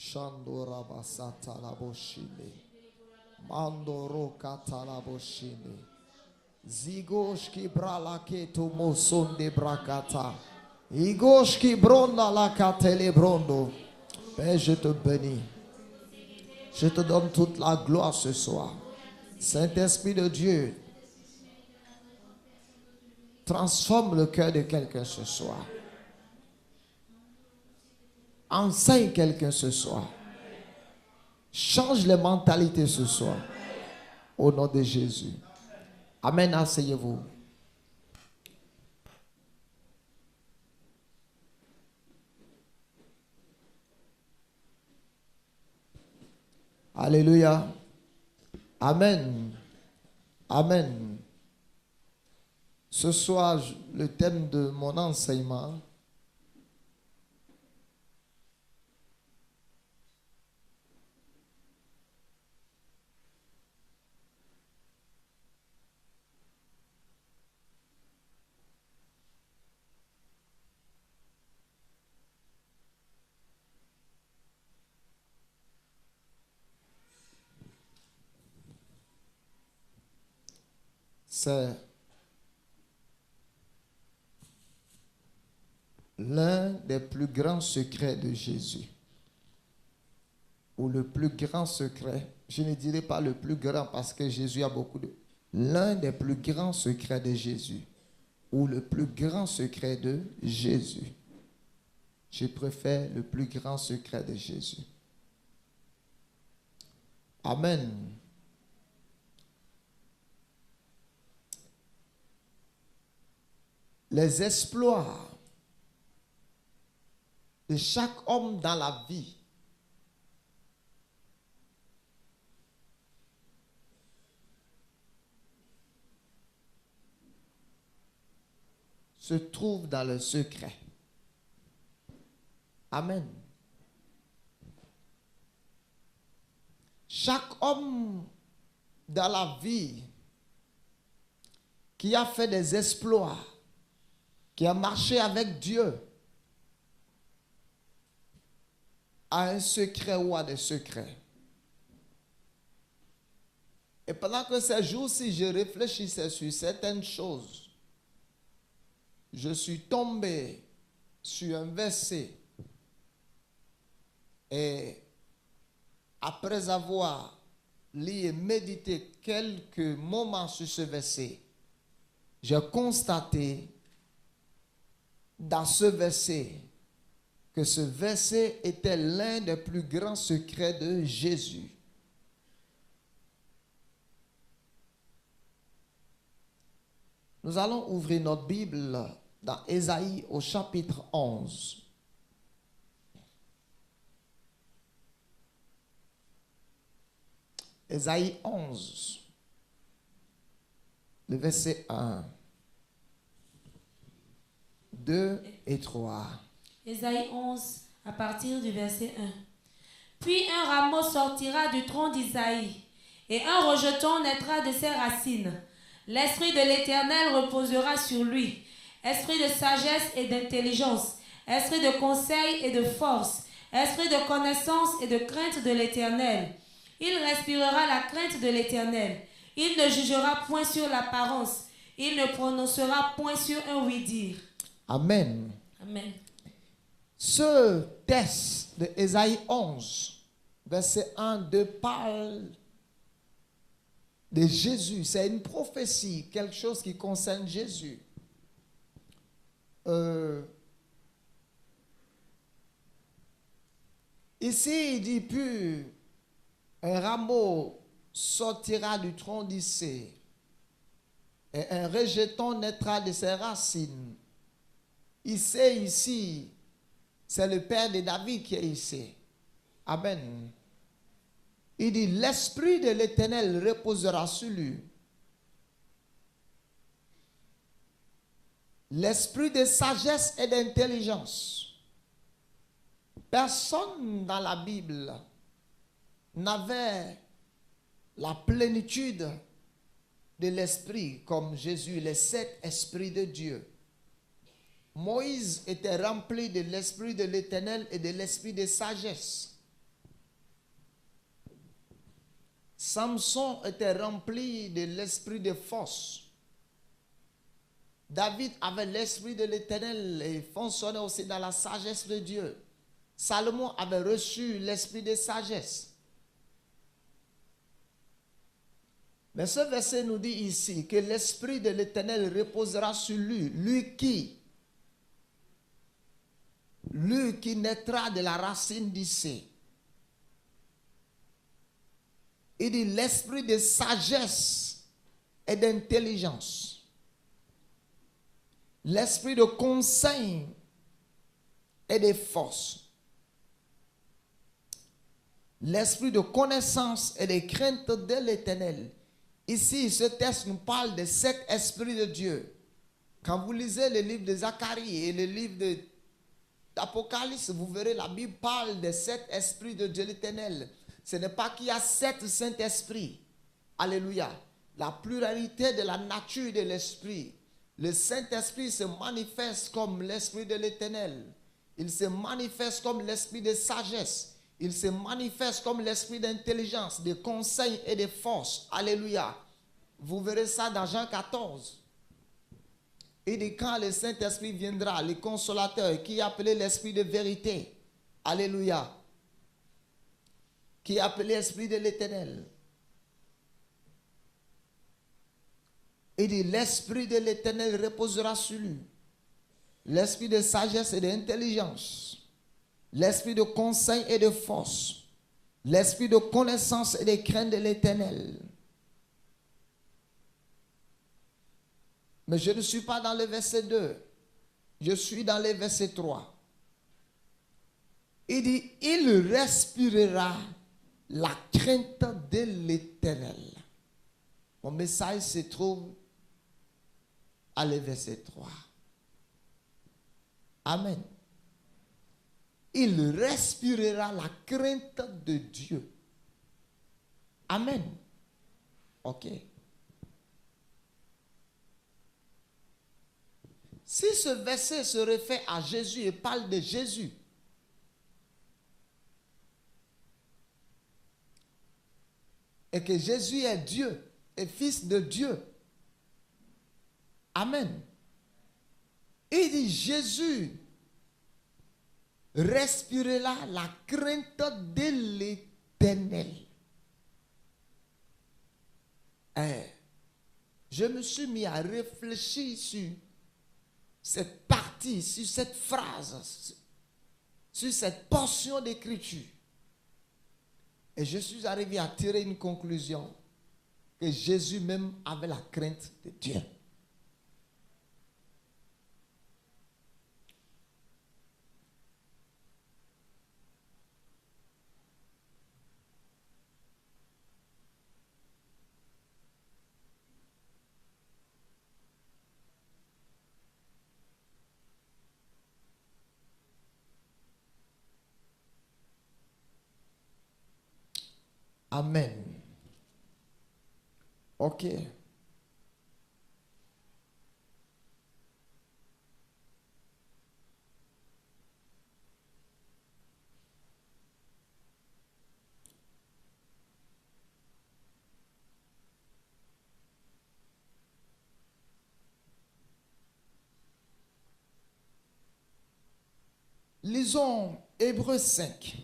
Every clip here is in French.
Shandora basata la boshine. Mandoro kata la boshine. Zigoshki bralake to moson de brakata. Igoshki bronda la katele brondo. Père, je te bénis. Je te donne toute la gloire ce soir. Saint-Esprit de Dieu, transforme le cœur de quelqu'un ce soir. Enseigne quelqu'un ce soir. Change les mentalités ce soir. Au nom de Jésus. Amen. Asseyez-vous. Alléluia. Amen. Amen. Ce soir, le thème de mon enseignement, c'est l'un des plus grands secrets de Jésus. Ou le plus grand secret. Je ne dirais pas le plus grand parce que Jésus a beaucoup de... L'un des plus grands secrets de Jésus. Ou le plus grand secret de Jésus. Je préfère le plus grand secret de Jésus. Amen. Les exploits de chaque homme dans la vie se trouvent dans le secret. Amen. Chaque homme dans la vie qui a fait des exploits, qui a marché avec Dieu, a un secret ou a des secrets. Et pendant que ces jours-ci, je réfléchissais sur certaines choses, je suis tombé sur un verset. Et après avoir lu et médité quelques moments sur ce verset, j'ai constaté dans ce verset que ce verset était l'un des plus grands secrets de Jésus. Nous allons ouvrir notre Bible dans Ésaïe au chapitre 11. Ésaïe 11, le verset 1, 2 et 3. Ésaïe 11, à partir du verset 1. Puis un rameau sortira du tronc d'Isaïe, et un rejeton naîtra de ses racines. L'esprit de l'Éternel reposera sur lui, esprit de sagesse et d'intelligence, esprit de conseil et de force, esprit de connaissance et de crainte de l'Éternel. Il respirera la crainte de l'Éternel. Il ne jugera point sur l'apparence. Il ne prononcera point sur un oui-dire. Amen. Amen. Ce texte de Ésaïe 11, verset 1-2 parle de Jésus. C'est une prophétie, quelque chose qui concerne Jésus. Ici, il dit plus, un rameau sortira du tronc d'Issée et un rejeton naîtra de ses racines. Issée ici, c'est le père de David qui est Issée. Amen. Il dit, l'esprit de l'Éternel reposera sur lui. L'esprit de sagesse et d'intelligence. Personne dans la Bible n'avait la plénitude de l'esprit comme Jésus, les 7 esprits de Dieu. Moïse était rempli de l'esprit de l'Éternel et de l'esprit de sagesse. Samson était rempli de l'esprit de force. David avait l'esprit de l'Éternel et fonctionnait aussi dans la sagesse de Dieu. Salomon avait reçu l'esprit de sagesse. Mais ce verset nous dit ici que l'esprit de l'Éternel reposera sur lui, lui qui naîtra de la racine d'Issée. Il dit l'esprit de sagesse et d'intelligence, l'esprit de conseil et de force, l'esprit de connaissance et de crainte de l'Éternel. Ici, ce texte nous parle de 7 esprits de Dieu. Quand vous lisez le livre de Zacharie et le livre d'Apocalypse, vous verrez la Bible parle de 7 esprits de Dieu l'Éternel. Ce n'est pas qu'il y a 7 Saint-Esprits. Alléluia. La pluralité de la nature de l'Esprit. Le Saint-Esprit se manifeste comme l'Esprit de l'Éternel. Il se manifeste comme l'Esprit de sagesse. Il se manifeste comme l'Esprit d'intelligence, de conseil et de force. Alléluia. Vous verrez ça dans Jean 14. Il dit quand le Saint-Esprit viendra, le consolateur qui est appelé l'Esprit de vérité. Alléluia. Qui est appelé l'Esprit de l'Éternel. Il dit l'Esprit de l'Éternel reposera sur lui. L'Esprit de sagesse et d'intelligence. L'Esprit de conseil et de force. L'Esprit de connaissance et de crainte de l'Éternel. Mais je ne suis pas dans le verset 2. Je suis dans le verset 3. Il dit, il respirera la crainte de l'Éternel. Mon message se trouve à le verset 3. Amen. Il respirera la crainte de Dieu. Amen. Ok. Si ce verset se réfère à Jésus et parle de Jésus, et que Jésus est Dieu et Fils de Dieu. Amen. Il dit Jésus respirera la crainte de l'Éternel. Je me suis mis à réfléchir sur cette partie, sur cette phrase, sur cette portion d'écriture. Et je suis arrivé à tirer une conclusion que Jésus même avait la crainte de Dieu. Amen. Ok. Lisons Hébreux 5.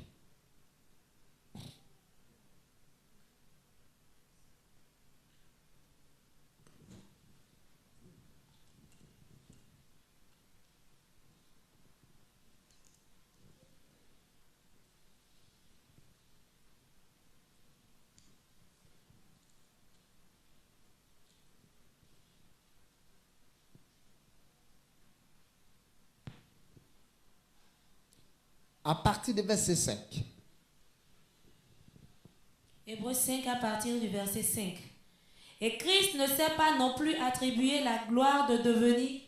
À partir du verset 5. Hébreux 5 à partir du verset 5. Et Christ ne s'est pas non plus attribué la gloire de devenir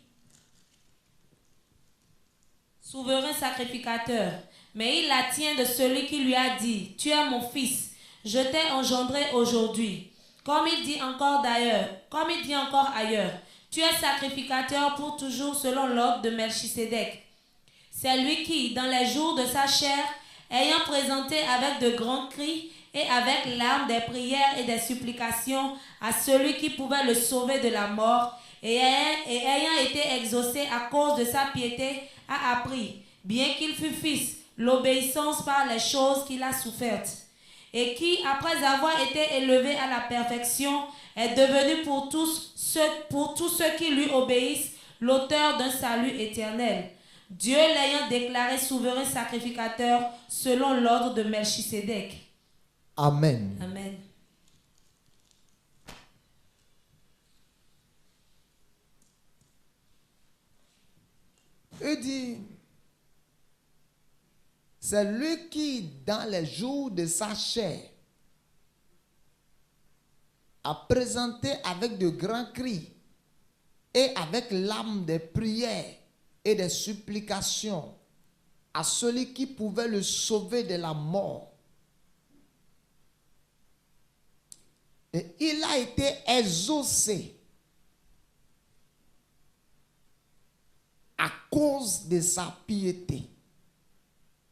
souverain sacrificateur, mais il la tient de celui qui lui a dit, tu es mon fils, je t'ai engendré aujourd'hui. Comme il dit encore ailleurs, tu es sacrificateur pour toujours selon l'ordre de Melchisédek. C'est lui qui, dans les jours de sa chair, ayant présenté avec de grands cris et avec l'arme des prières et des supplications à celui qui pouvait le sauver de la mort, et ayant été exaucé à cause de sa piété, a appris, bien qu'il fût fils, l'obéissance par les choses qu'il a souffertes, et qui, après avoir été élevé à la perfection, est devenu pour tous ceux qui lui obéissent l'auteur d'un salut éternel. Dieu l'ayant déclaré souverain sacrificateur selon l'ordre de Melchisédek. Amen. Amen. Il dit, c'est lui qui, dans les jours de sa chair, a présenté avec de grands cris et avec l'âme des prières et des supplications à celui qui pouvait le sauver de la mort. Et il a été exaucé à cause de sa piété.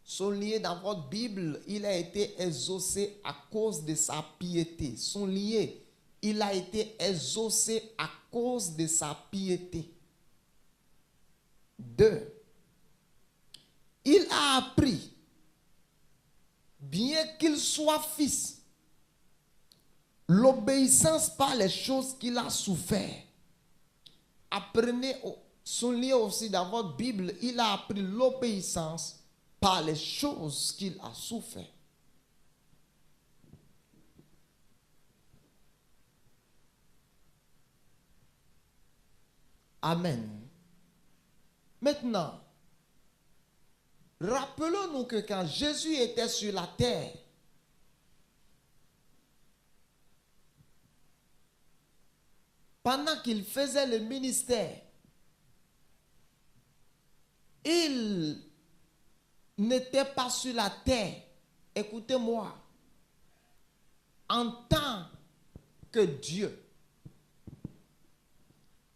Souligné dans votre Bible, il a été exaucé à cause de sa piété. Souligné, il a été exaucé à cause de sa piété. 2. Il a appris, bien qu'il soit fils, l'obéissance par les choses qu'il a souffert. Apprenez, soulignez aussi dans votre Bible, il a appris l'obéissance par les choses qu'il a souffert. Amen. Maintenant, rappelons-nous que quand Jésus était sur la terre, pendant qu'il faisait le ministère, il n'était pas sur la terre, écoutez-moi, en tant que Dieu.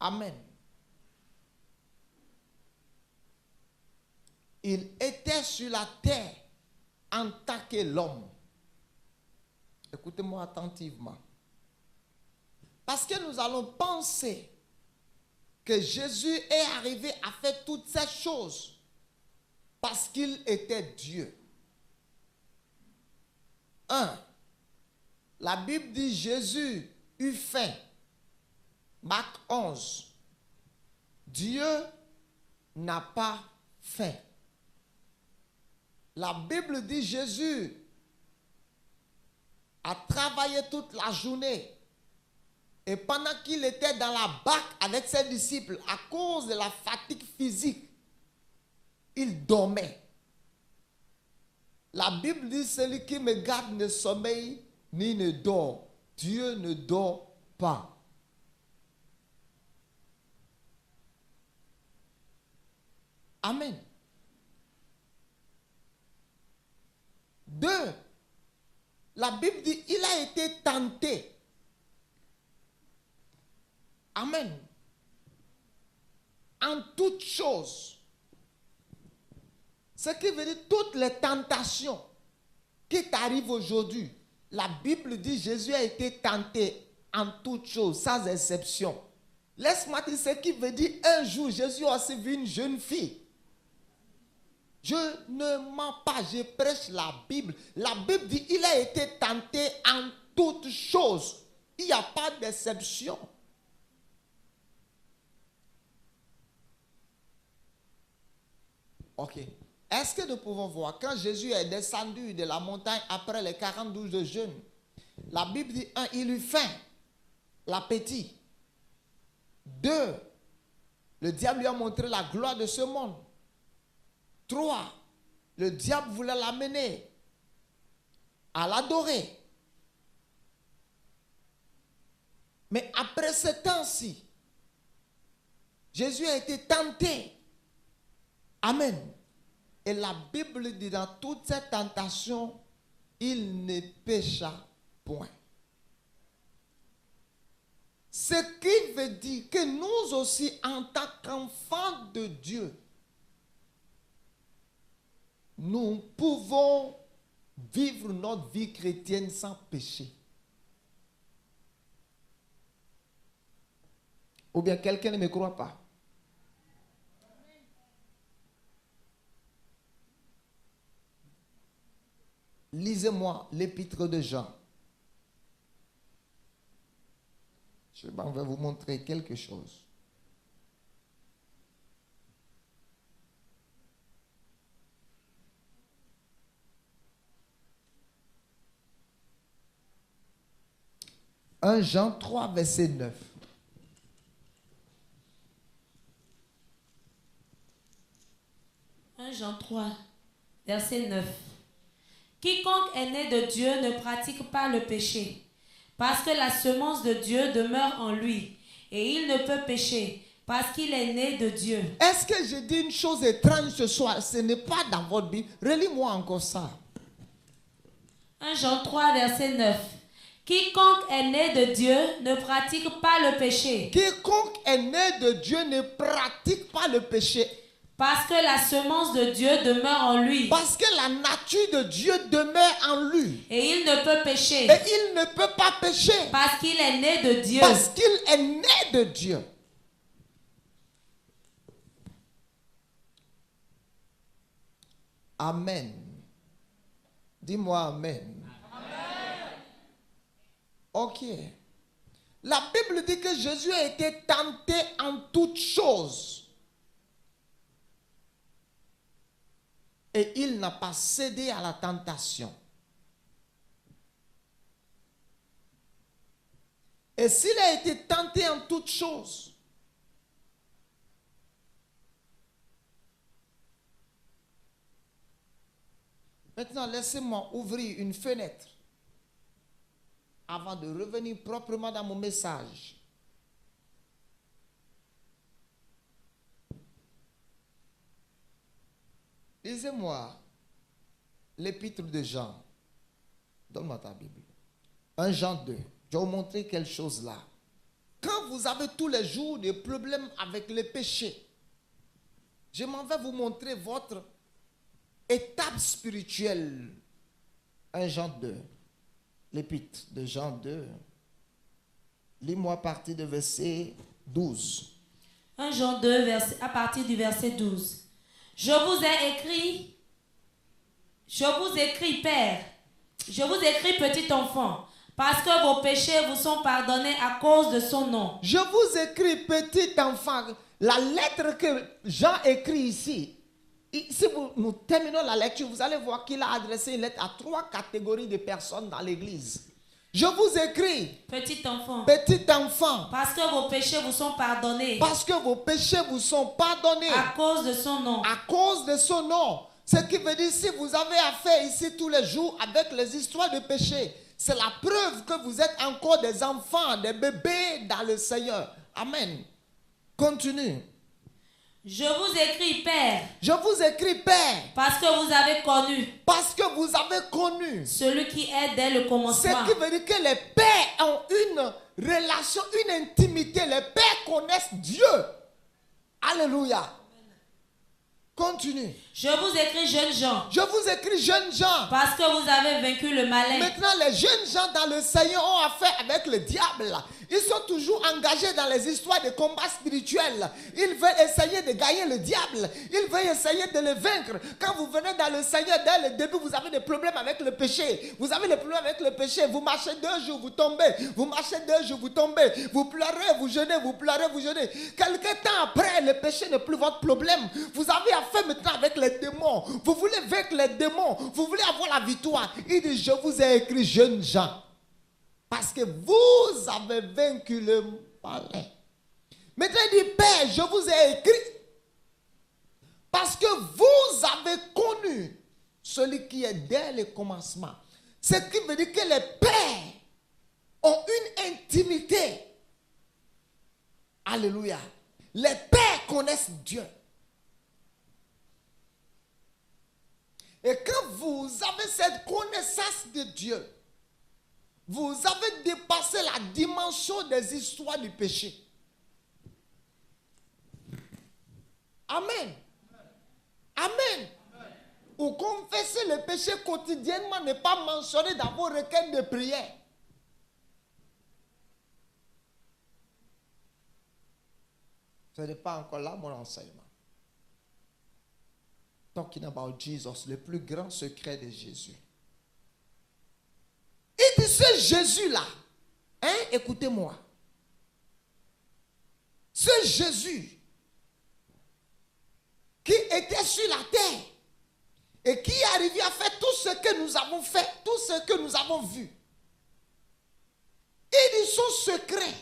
Amen. Il était sur la terre en tant que l'homme. Écoutez-moi attentivement. Parce que nous allons penser que Jésus est arrivé à faire toutes ces choses parce qu'il était Dieu. 1. La Bible dit Jésus eut faim. Marc 11. Dieu n'a pas faim. La Bible dit Jésus a travaillé toute la journée. Et pendant qu'il était dans la barque avec ses disciples, à cause de la fatigue physique, il dormait. La Bible dit, celui qui me garde ne sommeille ni ne dort. Dieu ne dort pas. Amen. 2. La Bible dit, il a été tenté. Amen. En toutes choses. Ce qui veut dire toutes les tentations qui t'arrivent aujourd'hui. La Bible dit Jésus a été tenté en toutes choses, sans exception. Laisse-moi dire ce qui veut dire un jour Jésus a aussi vu une jeune fille. Je ne mens pas, je prêche la Bible. La Bible dit il a été tenté en toutes choses. Il n'y a pas d'exception. Ok. Est-ce que nous pouvons voir, quand Jésus est descendu de la montagne après les 42 de jeûne, la Bible dit, 1, il eut faim, l'appétit. 2, le diable lui a montré la gloire de ce monde. 3, le diable voulait l'amener à l'adorer. Mais après ce temps-ci, Jésus a été tenté. Amen. Et la Bible dit dans toute cette tentation, il ne pécha point. Ce qui veut dire que nous aussi, en tant qu'enfants de Dieu, nous pouvons vivre notre vie chrétienne sans péché. Ou bien quelqu'un ne me croit pas. Lisez-moi l'épître de Jean. Je vais vous montrer quelque chose. Jean 3, verset 9. Jean 3, verset 9. Quiconque est né de Dieu ne pratique pas le péché, parce que la semence de Dieu demeure en lui, et il ne peut pécher, parce qu'il est né de Dieu. Est-ce que je dis une chose étrange ce soir? Ce n'est pas dans votre Bible. Relis-moi encore ça. 1 Jean 3, verset 9. Quiconque est né de Dieu ne pratique pas le péché. Quiconque est né de Dieu ne pratique pas le péché. Parce que la semence de Dieu demeure en lui. Parce que la nature de Dieu demeure en lui. Et il ne peut pécher. Et il ne peut pas pécher. Parce qu'il est né de Dieu. Parce qu'il est né de Dieu. Amen. Dis-moi amen. Amen. Ok. La Bible dit que Jésus a été tenté en toutes choses. Et il n'a pas cédé à la tentation. Et s'il a été tenté en toutes choses, maintenant laissez-moi ouvrir une fenêtre avant de revenir proprement dans mon message. Lisez-moi l'épître de Jean. Donne-moi ta Bible. 1 Jean 2. Je vais vous montrer quelque chose là. Quand vous avez tous les jours des problèmes avec les péchés, je m'en vais vous montrer votre étape spirituelle. 1 Jean 2. L'épître de Jean 2. Lis-moi à partir du verset 12. 1 Jean 2, à partir du verset 12. Je vous écris, Père, je vous écris, petit enfant, parce que vos péchés vous sont pardonnés à cause de son nom. Je vous écris, petit enfant, la lettre que Jean écrit ici. Si nous terminons la lecture, vous allez voir qu'il a adressé une lettre à 3 catégories de personnes dans l'église. Je vous écris, petit enfant, parce que vos péchés vous sont pardonnés. Parce que vos péchés vous sont pardonnés. À cause de son nom. À cause de son nom. Ce qui veut dire, si vous avez affaire ici tous les jours avec les histoires de péché, c'est la preuve que vous êtes encore des enfants, des bébés dans le Seigneur. Amen. Continue. Je vous écris, Père. Je vous écris, Père. Parce que vous avez connu. Parce que vous avez connu. Celui qui est dès le commencement. Ce qui veut dire que les pères ont une relation, une intimité. Les pères connaissent Dieu. Alléluia. Continue. Je vous écris, jeunes gens. Je vous écris, jeunes gens. Parce que vous avez vaincu le malin. Maintenant, les jeunes gens dans le Seigneur ont affaire avec le diable. Ils sont toujours engagés dans les histoires de combats spirituels. Ils veulent essayer de gagner le diable. Ils veulent essayer de le vaincre. Quand vous venez dans le Seigneur, dès le début, vous avez des problèmes avec le péché. Vous avez des problèmes avec le péché. Vous marchez 2 jours, vous tombez. Vous marchez 2 jours, vous tombez. Vous pleurez, vous jeûnez, vous pleurez, vous jeûnez. Quelque temps après, le péché n'est plus votre problème. Vous avez affaire maintenant avec les démons. Vous voulez vaincre les démons. Vous voulez avoir la victoire. Il dit, je vous ai écrit, jeunes gens. Parce que vous avez vaincu le malin. Maintenant, il dit, Père, je vous ai écrit. Parce que vous avez connu celui qui est dès le commencement. Ce qui veut dire que les pères ont une intimité. Alléluia. Les pères connaissent Dieu. Et quand vous avez cette connaissance de Dieu, vous avez dépassé la dimension des histoires du péché. Amen. Amen. ou confesser le péché quotidiennement n'est pas mentionné dans vos requêtes de prière. Ce n'est pas encore là mon enseignement. Talking about Jesus, le plus grand secret de Jésus. Il dit ce Jésus-là, hein, écoutez-moi. Ce Jésus qui était sur la terre et qui est arrivé à faire tout ce que nous avons fait, tout ce que nous avons vu. Il dit son secret.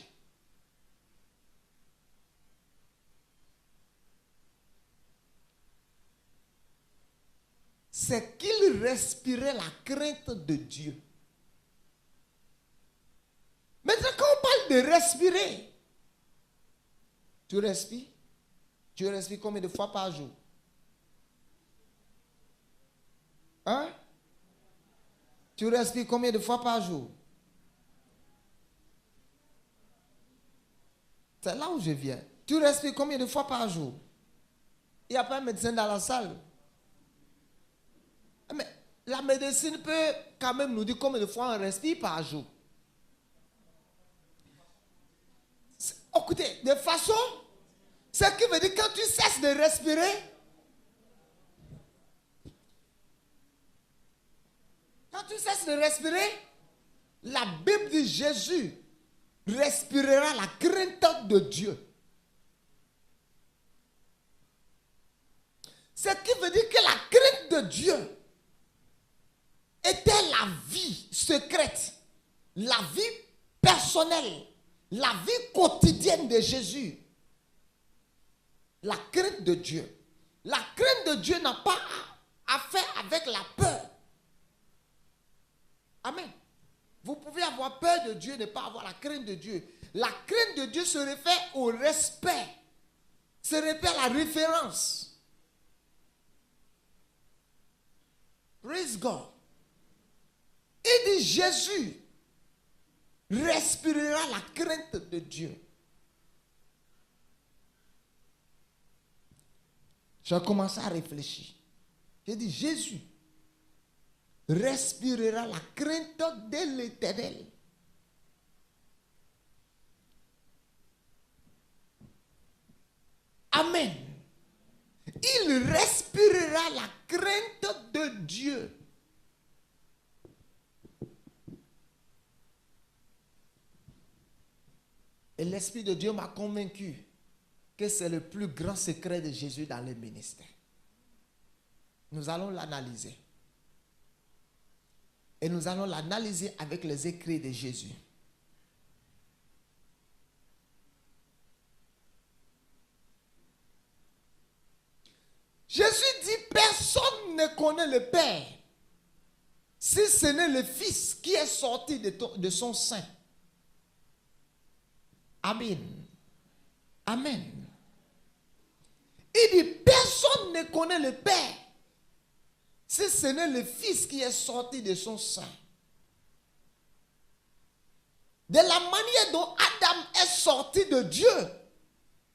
C'est qu'il respirait la crainte de Dieu. Maintenant, quand on parle de respirer, tu respires? Tu respires combien de fois par jour? Hein? Tu respires combien de fois par jour? C'est là où je viens. Tu respires combien de fois par jour? Il n'y a pas un médecin dans la salle. Mais la médecine peut quand même nous dire combien de fois on respire par jour. Écoutez, de façon, ce qui veut dire quand tu cesses de respirer, la Bible dit Jésus respirera la crainte de Dieu. Ce qui veut dire que la crainte de Dieu était la vie secrète, la vie personnelle, la vie quotidienne de Jésus. La crainte de Dieu. La crainte de Dieu n'a pas à faire avec la peur. Amen. Vous pouvez avoir peur de Dieu, ne pas avoir la crainte de Dieu. La crainte de Dieu se réfère au respect, se réfère à la référence. Praise God. Il dit Jésus respirera la crainte de Dieu. J'ai commencé à réfléchir. J'ai dit Jésus respirera la crainte de l'Éternel. Amen. Il respirera la crainte de Dieu. Et l'Esprit de Dieu m'a convaincu que c'est le plus grand secret de Jésus dans le ministère. Nous allons l'analyser. Et nous allons l'analyser avec les écrits de Jésus. Jésus dit, personne ne connaît le Père si ce n'est le Fils qui est sorti de son sein. Amen. Amen. Il dit, personne ne connaît le Père si ce n'est le Fils qui est sorti de son sein. De la manière dont Adam est sorti de Dieu,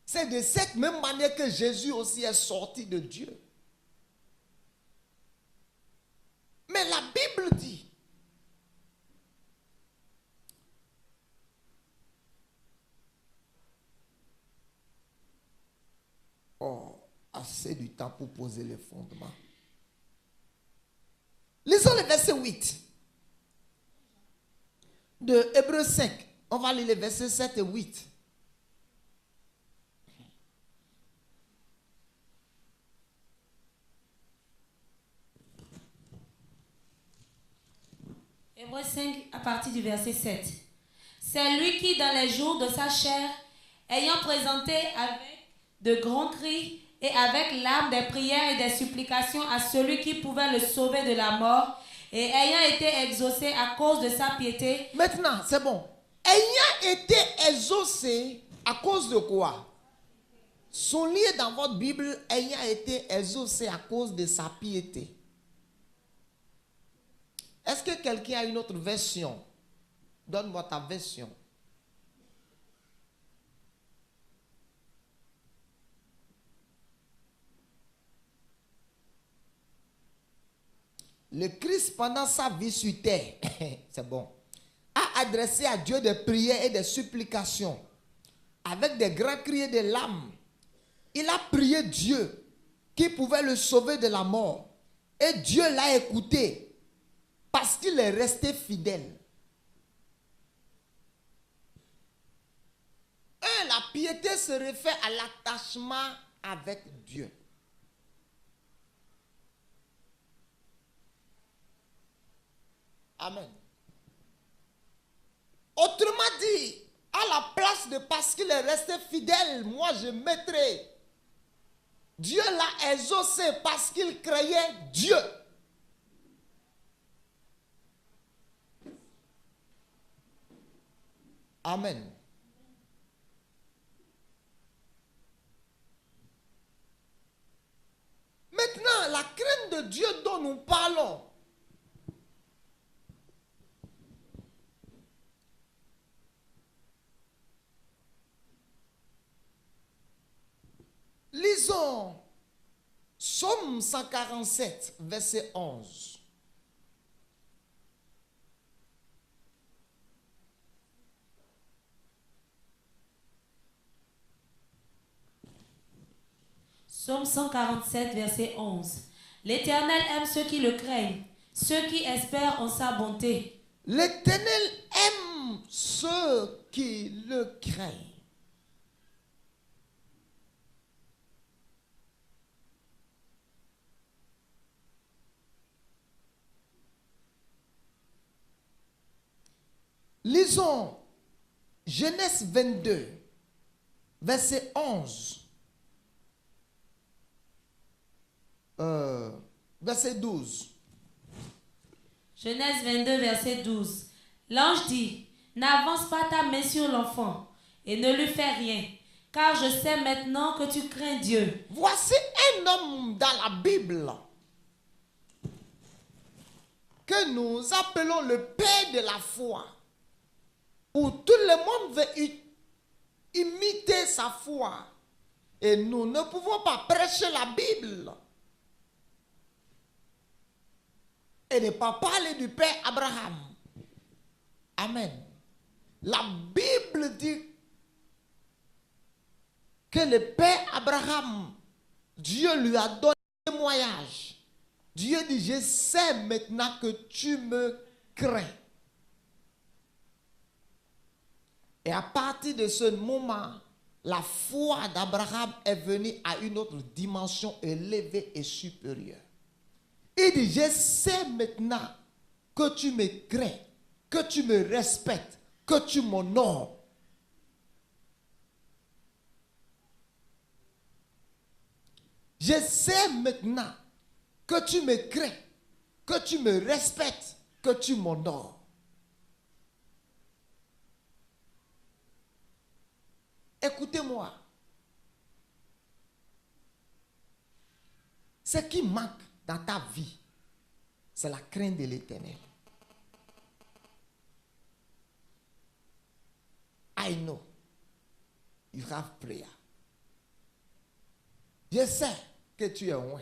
c'est de cette même manière que Jésus aussi est sorti de Dieu. Mais la Bible dit, oh, assez du temps pour poser les fondements. Lisons le verset 8 de Hébreux 5. On va lire les versets 7 et 8. Hébreux 5 à partir du verset 7. C'est lui qui, dans les jours de sa chair, ayant présenté avec de grands cris et avec larmes des prières et des supplications à celui qui pouvait le sauver de la mort, et ayant été exaucé à cause de sa piété. Maintenant, c'est bon. Ayant été exaucé à cause de quoi? Soulignez dans votre Bible, ayant été exaucé à cause de sa piété. Est-ce que quelqu'un a une autre version? Donne-moi ta version. le Christ pendant sa vie sur terre, c'est bon, a adressé à Dieu des prières et des supplications avec des grands cris et des larmes. Il a prié Dieu qui pouvait le sauver de la mort. Et Dieu l'a écouté parce qu'il est resté fidèle. La piété se réfère à l'attachement avec Dieu. Amen. Autrement dit, à la place de parce qu'il est resté fidèle, moi je mettrai, Dieu l'a exaucé parce qu'il craignait Dieu. Amen. Maintenant, la crainte de Dieu dont nous parlons, lisons Psaume 147, verset 11. Psaume 147, verset 11. L'Éternel aime ceux qui le craignent, ceux qui espèrent en sa bonté. L'Éternel aime ceux qui le craignent. Lisons Genèse 22, verset 11. Verset 12. Genèse 22, verset 12. L'ange dit, n'avance pas ta main sur l'enfant et ne lui fais rien, car je sais maintenant que tu crains Dieu. Voici un homme dans la Bible que nous appelons le père de la foi, où tout le monde veut imiter sa foi. Et nous ne pouvons pas prêcher la Bible et ne pas parler du père Abraham. Amen. La Bible dit que le père Abraham, Dieu lui a donné un témoignage. Dieu dit, je sais maintenant que tu me crains. Et à partir de ce moment, la foi d'Abraham est venue à une autre dimension élevée et supérieure. Il dit, je sais maintenant que tu me crains, que tu me respectes, que tu m'honores. Je sais maintenant que tu me crains, que tu me respectes, que tu m'honores. Écoutez-moi. Ce qui manque dans ta vie, c'est la crainte de l'Éternel. I know you have prayer. Je sais que tu es loin.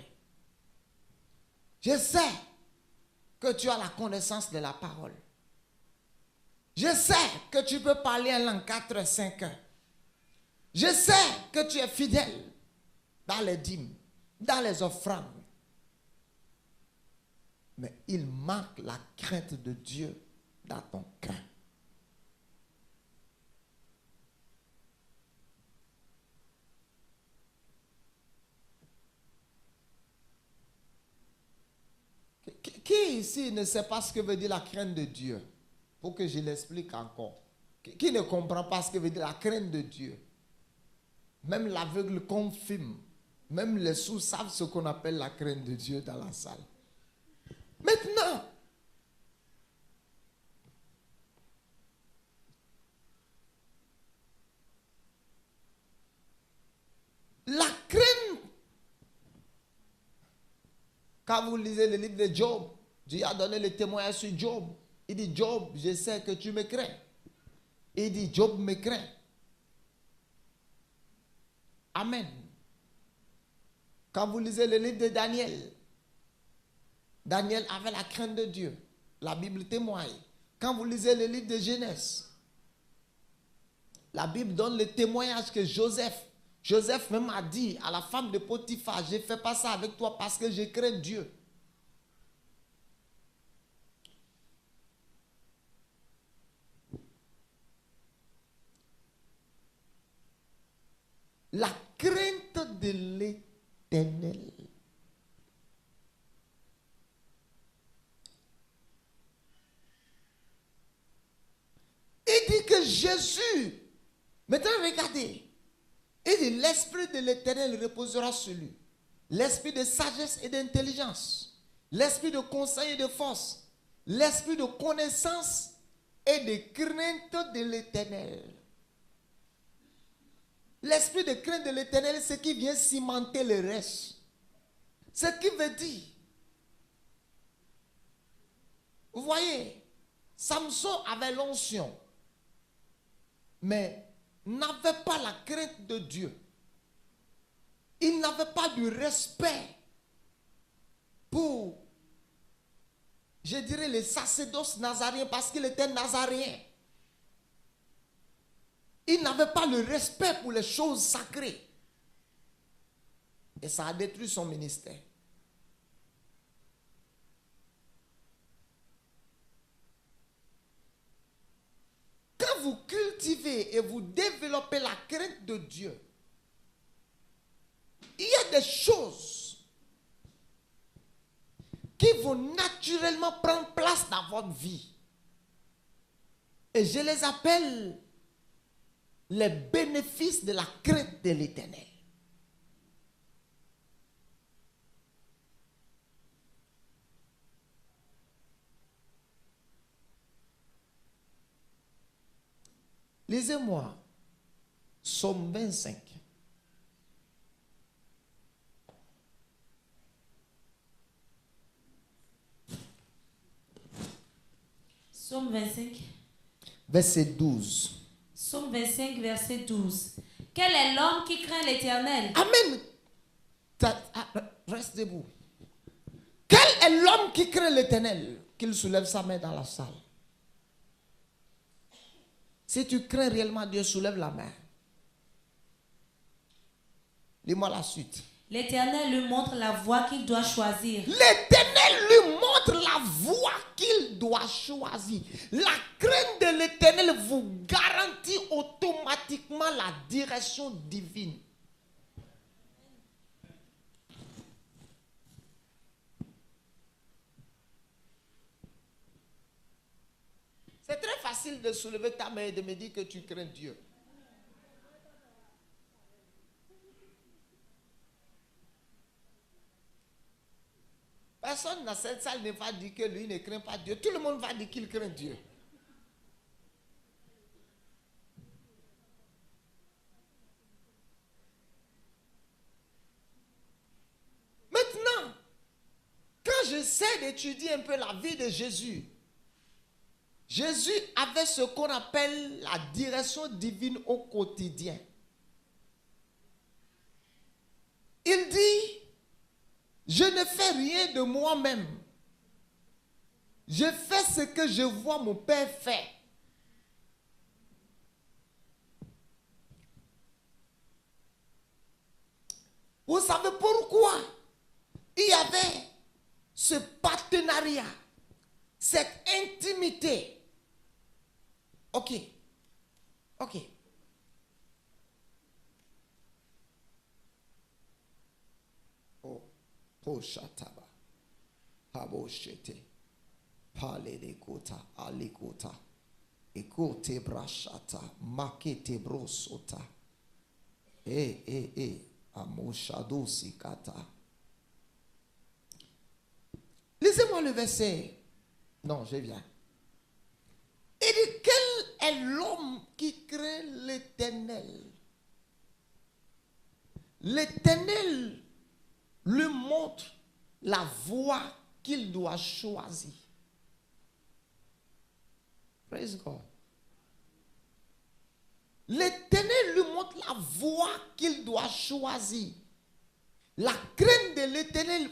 Je sais que tu as la connaissance de la parole. Je sais que tu peux parler en langue 4 et 5 heures. Je sais que tu es fidèle dans les dîmes, dans les offrandes. Mais il manque la crainte de Dieu dans ton cœur. Qui ici ne sait pas ce que veut dire la crainte de Dieu? Pour que je l'explique encore. Qui ne comprend pas ce que veut dire la crainte de Dieu? Même l'aveugle confirme. Même les sourds savent ce qu'on appelle la crainte de Dieu dans la salle. Maintenant, la crainte, quand vous lisez le livre de Job, Dieu a donné le témoignage sur Job. Il dit, Job, je sais que tu me crains. Il dit, Job me craint. Amen. Quand vous lisez le livre de Daniel, Daniel avait la crainte de Dieu. La Bible témoigne. Quand vous lisez le livre de Genèse, la Bible donne le témoignage que Joseph même a dit à la femme de Potiphar, je ne fais pas ça avec toi parce que je crains Dieu. La crainte de l'Éternel. Il dit que Jésus, maintenant regardez, il dit l'esprit de l'Éternel reposera sur lui. L'esprit de sagesse et d'intelligence, l'esprit de conseil et de force, l'esprit de connaissance et de crainte de l'Éternel. L'esprit de crainte de l'Éternel, c'est qui vient cimenter le reste. Ce qui veut dire, vous voyez, Samson avait l'onction, mais n'avait pas la crainte de Dieu. Il n'avait pas du respect pour, je dirais, les sacerdoces nazaréens parce qu'il était nazaréen. Il n'avait pas le respect pour les choses sacrées. Et ça a détruit son ministère. Quand vous cultivez et vous développez la crainte de Dieu, il y a des choses qui vont naturellement prendre place dans votre vie. Et je les appelle les bénéfices de la crainte de l'Éternel. Lisez-moi Psaume 25. Psaume 25. Verset 12. Psaume 25, verset 12. Quel est l'homme qui craint l'Éternel? Amen. Reste debout. Quel est l'homme qui craint l'Éternel? Qu'il soulève sa main dans la salle. Si tu crains réellement Dieu, soulève la main. Lis-moi la suite. L'Éternel lui montre la voie qu'il doit choisir. L'Éternel lui montre la voie qu'il doit choisir. La crainte de l'Éternel vous garantit automatiquement la direction divine. C'est très facile de soulever ta main et de me dire que tu crains Dieu. Personne dans cette salle ne va dire que lui ne craint pas Dieu. Tout le monde va dire qu'il craint Dieu. Maintenant, quand j'essaie d'étudier un peu la vie de Jésus, Jésus avait ce qu'on appelle la direction divine au quotidien. Il dit, je ne fais rien de moi-même. Je fais ce que je vois mon Père faire. Vous savez pourquoi il y avait ce partenariat, cette intimité. Ok. Poshataba, Haboshete, Pale de Kota, Alikota, Ekote Brashata, Makete Brosota, Amoshado Sikata. Lisez-moi le verset. Non, je viens. Il dit, quel est l'homme qui craint l'Éternel? L'Éternel lui montre la voie qu'il doit choisir. Praise God. L'Éternel lui montre la voie qu'il doit choisir. La crainte de l'Éternel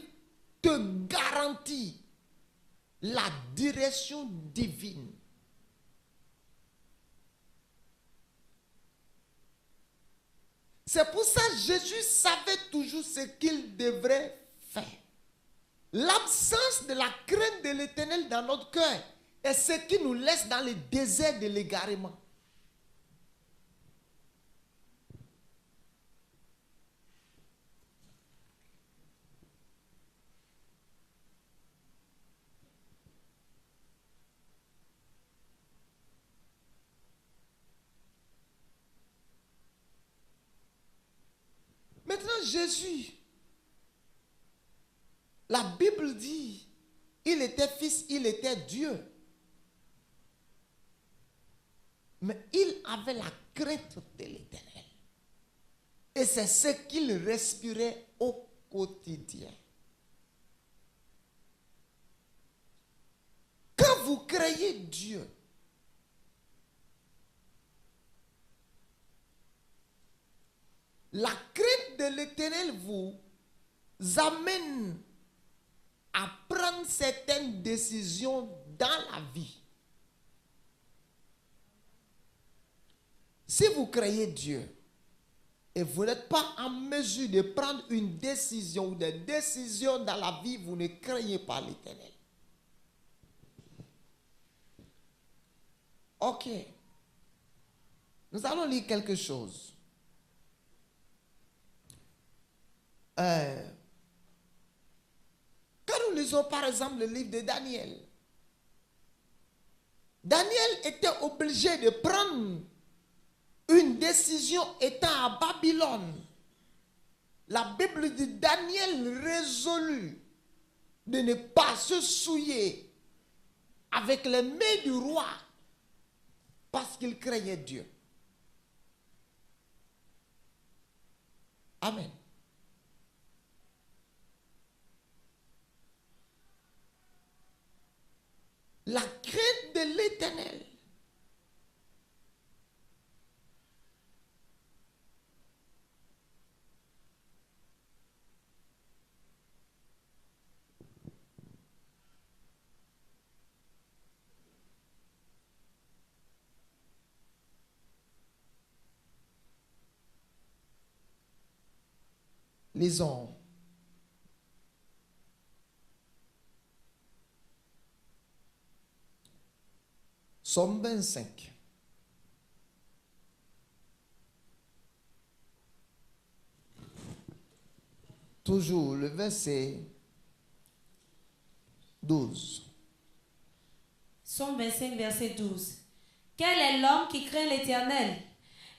te garantit la direction divine. C'est pour ça que Jésus savait toujours ce qu'il devrait faire. L'absence de la crainte de l'Éternel dans notre cœur est ce qui nous laisse dans le désert de l'égarement. Maintenant, Jésus, la Bible dit, il était fils, il était Dieu. Mais il avait la crainte de l'Éternel. Et c'est ce qu'il respirait au quotidien. Quand vous craignez Dieu, la crainte de l'Éternel vous amène à prendre certaines décisions dans la vie. Si vous craignez Dieu et vous n'êtes pas en mesure de prendre une décision ou des décisions dans la vie, vous ne craignez pas l'Éternel. Ok. Nous allons lire quelque chose. Quand nous lisons par exemple le livre de Daniel, Daniel était obligé de prendre une décision étant à Babylone. La Bible dit Daniel résolut de ne pas se souiller avec les mains du roi parce qu'il craignait Dieu. Amen. La crainte de l'Éternel. Lisons. Psaume 25. Toujours le verset 12. Psaume 25, verset 12. Quel est l'homme qui craint l'Éternel?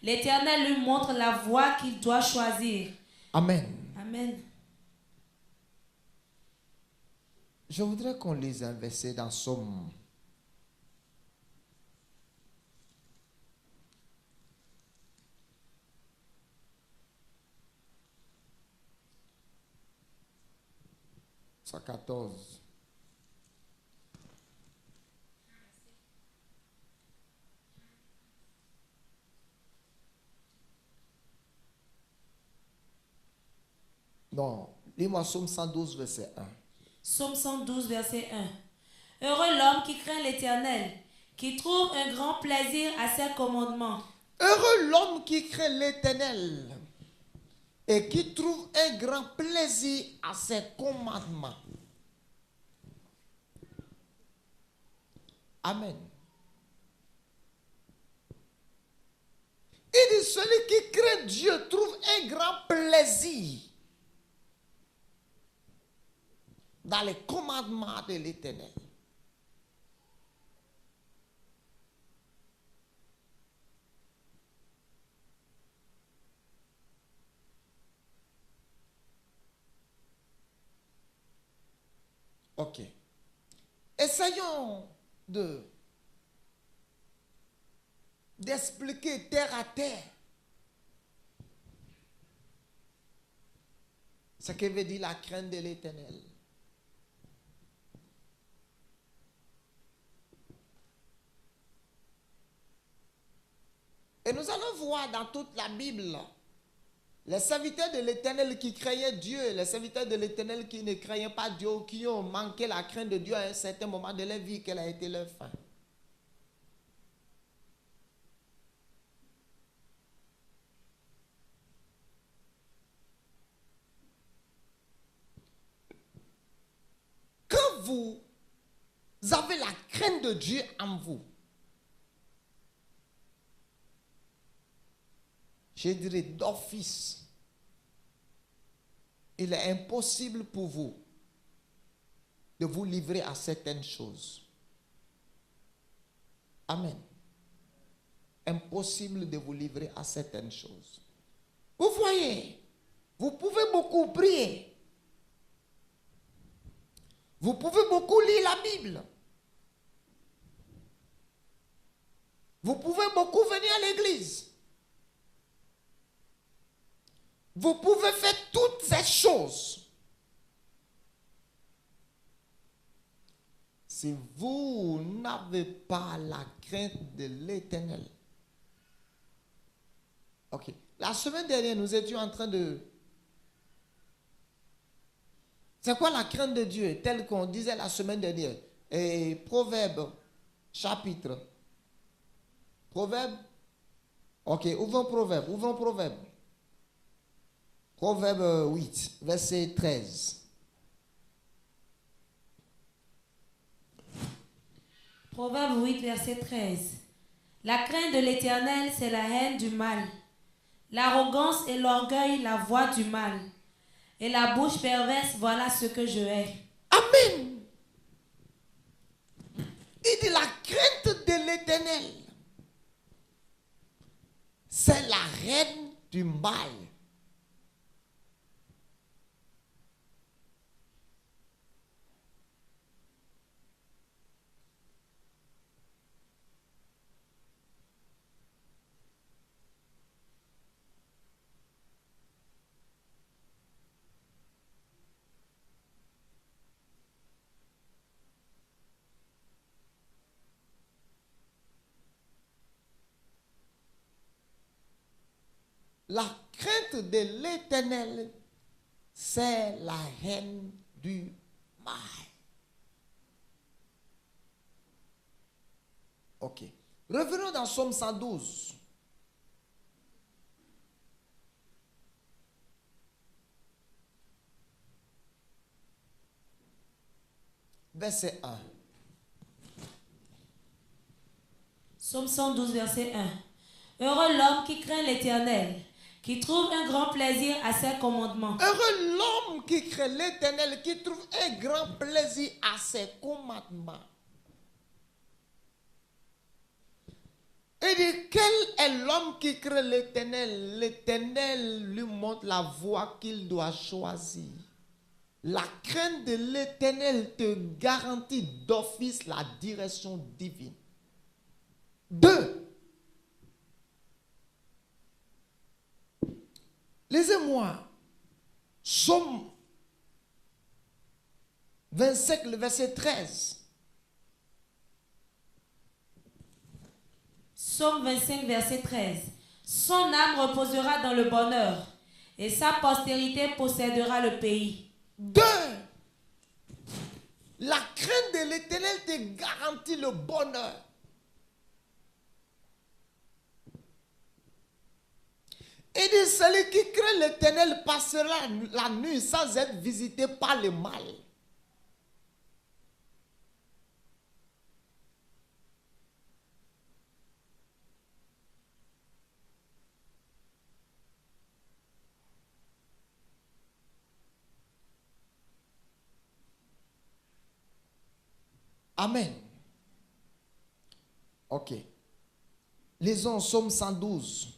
L'Éternel lui montre la voie qu'il doit choisir. Amen. Amen. Je voudrais qu'on lise un verset dans Psaume. « 14. Non, lis-moi Psaume 112, verset 1. Psaume 112, verset 1. Heureux l'homme qui craint l'Éternel, qui trouve un grand plaisir à ses commandements. Heureux l'homme qui craint l'Éternel et qui trouve un grand plaisir à ses commandements. Amen. Il dit, celui qui craint Dieu trouve un grand plaisir dans les commandements de l'Éternel. Ok. Essayons d'expliquer terre à terre ce que veut dire la crainte de l'Éternel. Et nous allons voir dans toute la Bible Les serviteurs de l'Éternel qui craignaient Dieu, les serviteurs de l'Éternel qui ne craignaient pas Dieu, qui ont manqué la crainte de Dieu à un certain moment de leur vie, quelle a été leur fin? Quand vous avez la crainte de Dieu en vous, je dirais d'office, il est impossible pour vous de vous livrer à certaines choses. Amen. Impossible de vous livrer à certaines choses. Vous voyez, vous pouvez beaucoup prier. Vous pouvez beaucoup lire la Bible. Vous pouvez beaucoup venir à l'église. Vous pouvez faire toutes ces choses. Si vous n'avez pas la crainte de l'Éternel. Ok. La semaine dernière, nous étions en train de... C'est quoi la crainte de Dieu? Tel qu'on disait la semaine dernière. Et Proverbe, chapitre. Proverbe. Ok, ouvrons Proverbe. Proverbe 8, verset 13. Proverbe 8, verset 13. La crainte de l'Éternel, c'est la haine du mal. L'arrogance et l'orgueil, la voie du mal. Et la bouche perverse, voilà ce que je hais. Amen. Il dit la crainte de l'Éternel, c'est la haine du mal. La crainte de l'Éternel, c'est la haine du mal. Ok. Revenons dans Psaume 112. Verset 1. Psaume 112, verset 1. Heureux l'homme qui craint l'Éternel, qui trouve un grand plaisir à ses commandements. Heureux l'homme qui craint l'Éternel, qui trouve un grand plaisir à ses commandements. Il dit, quel est l'homme qui craint l'Éternel? L'Éternel lui montre la voie qu'il doit choisir. La crainte de l'Éternel te garantit d'office la direction divine. 2. Lisez-moi. Psaume 25, le verset 13. Psaume 25, verset 13. Son âme reposera dans le bonheur, et sa postérité possédera le pays. 2. La crainte de l'Éternel te garantit le bonheur. Il dit, celui qui craint l'Éternel passera la nuit sans être visité par le mal. Amen. Ok. Lisons Psaume 112.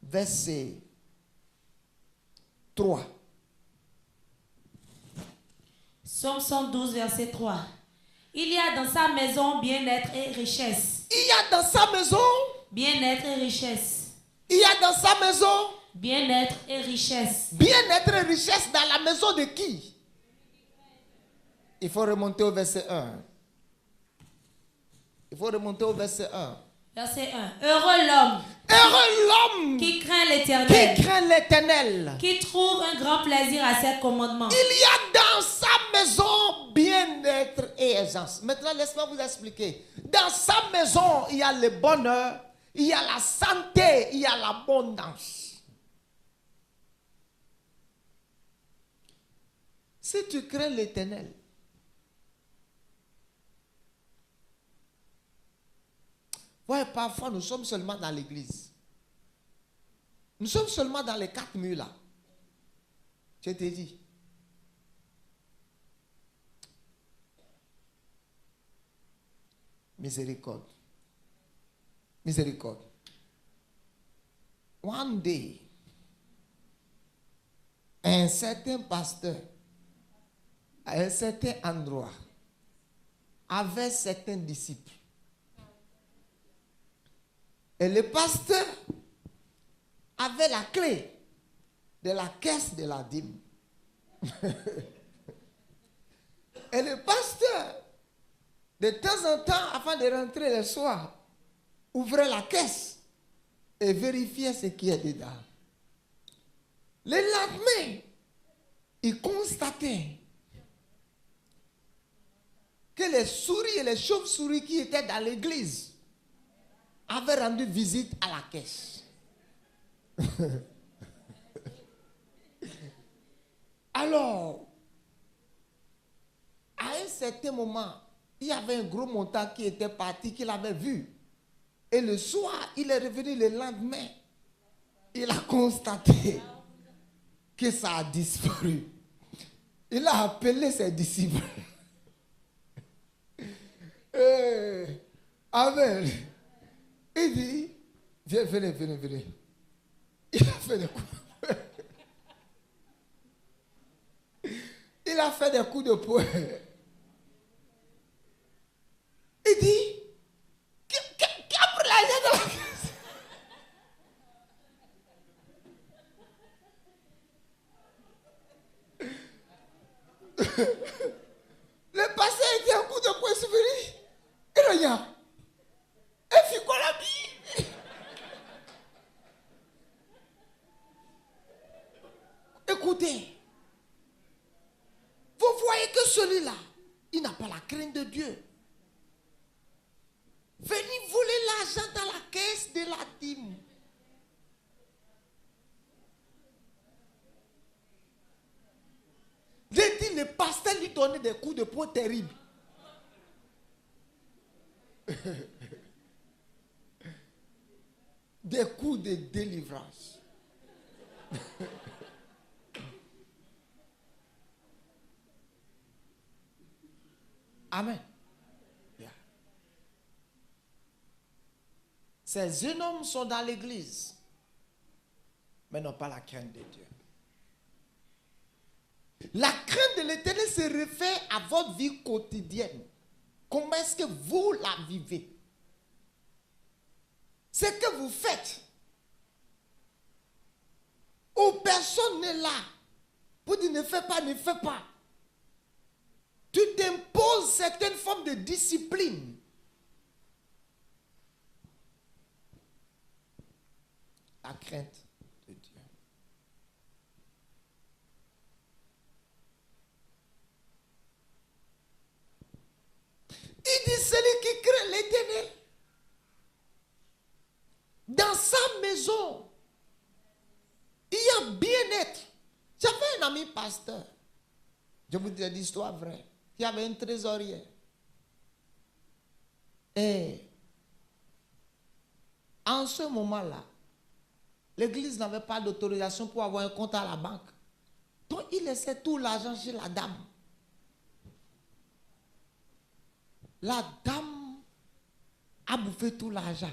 Verset 3. Psaume 112, verset 3. Il y a dans sa maison bien-être et richesse. Il y a dans sa maison. Bien-être et richesse. Il y a dans sa maison. Bien-être et richesse. Bien-être et richesse dans la maison de qui? Il faut remonter au verset 1. Il faut remonter au verset 1. Verset 1. Heureux l'homme Heureux l'homme qui craint qui l'Éternel, craint l'Éternel. qui trouve un grand plaisir à ses commandements. Il y a dans sa maison bien-être et aisance. Maintenant, laisse-moi vous expliquer. Dans sa maison, il y a le bonheur, il y a la santé, il y a l'abondance. Si tu crains l'Éternel, ouais, parfois nous sommes seulement dans l'église. Nous sommes seulement dans les 4 murs là. Je t'ai dit. Miséricorde. Miséricorde. One day, un certain pasteur, à un certain endroit, avait certains disciples. Et le pasteur avait la clé de la caisse de la dîme. Et le pasteur, de temps en temps, avant de rentrer le soir, ouvrait la caisse et vérifiait ce qui est dedans. Le lendemain, il constatait que les souris et les chauves-souris qui étaient dans l'église avaient rendu visite à la caisse. Alors, à un certain moment, il y avait un gros montant qui était parti, qu'il avait vu. Et le soir, il est revenu le lendemain. Il a constaté que ça a disparu. Il a appelé ses disciples. Amen. Il dit, viens, venez. Il a fait des coups. Il a fait des coups de poing. Il dit, qui a pris l'argent de la caisse? Le passé était un coup de poing souverain. Et regarde. Et fit quoi la vie? Écoutez. Vous voyez que celui-là, il n'a pas la crainte de Dieu. Venez voler l'argent dans la caisse de la dîme. J'ai dit, le pasteur lui donnait des coups de poing terribles. Des coups de délivrance. Amen. Yeah. Ces jeunes hommes sont dans l'église, mais n'ont pas la crainte de Dieu. La crainte de l'Éternel se réfère à votre vie quotidienne. Comment est-ce que vous la vivez? Ce que vous faites, où personne n'est là pour dire ne fais pas, ne fais pas. Tu t'imposes certaines formes de discipline. La crainte de Dieu. Il dit celui qui craint l'Éternel, dans sa maison, il y a bien-être. J'avais un ami pasteur, je vous dis l'histoire vraie, qui avait un trésorier. Et en ce moment-là, l'église n'avait pas d'autorisation pour avoir un compte à la banque. Donc il laissait tout l'argent chez la dame. La dame a bouffé tout l'argent.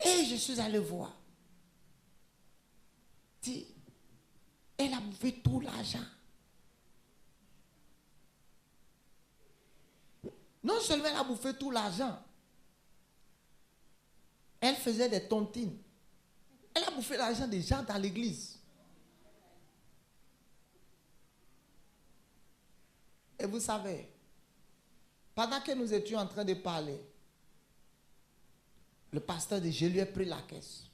Et je suis allé voir. Elle a bouffé tout l'argent. Non seulement elle a bouffé tout l'argent, elle faisait des tontines. Elle a bouffé l'argent des gens dans l'église. Et vous savez, pendant que nous étions en train de parler, le pasteur dit, je lui ai pris la caisse.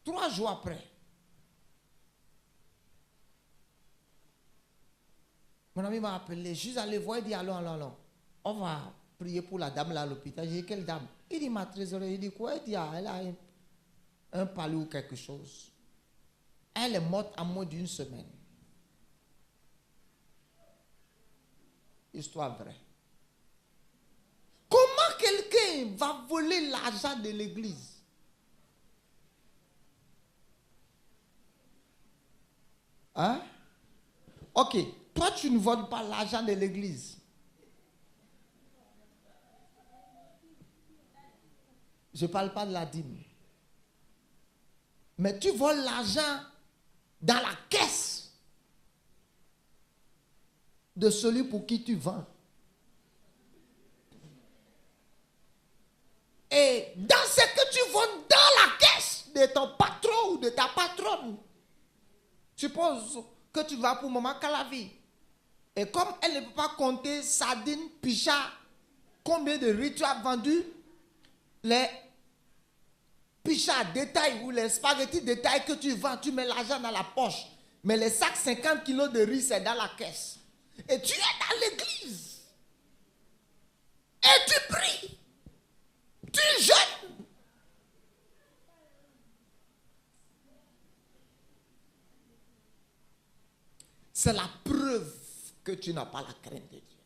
3 jours après, mon ami m'a appelé, je suis allé voir, il dit, allons, on va prier pour la dame là à l'hôpital. J'ai dit, quelle dame? Il dit, ma trésorerie. Il dit, quoi? Il dit, elle a un palais ou quelque chose. Elle est morte en moins d'1 semaine. Histoire vraie. Comment quelqu'un va voler l'argent de l'église? Hein? Ok, toi tu ne voles pas l'argent de l'église. Je ne parle pas de la dîme. Mais tu voles l'argent dans la caisse de celui pour qui tu vends. Et dans ce que tu vends dans la caisse de ton patron ou de ta patronne, suppose que tu vas pour Maman Calavi. Et comme elle ne peut pas compter sardines, picha, combien de riz tu as vendu, les picha détail ou les spaghettis détail que tu vends, tu mets l'argent dans la poche. Mais les sacs 50 kilos de riz, c'est dans la caisse. Et tu es dans l'église. Et tu pries. Tu jeûnes. C'est la preuve que tu n'as pas la crainte de Dieu.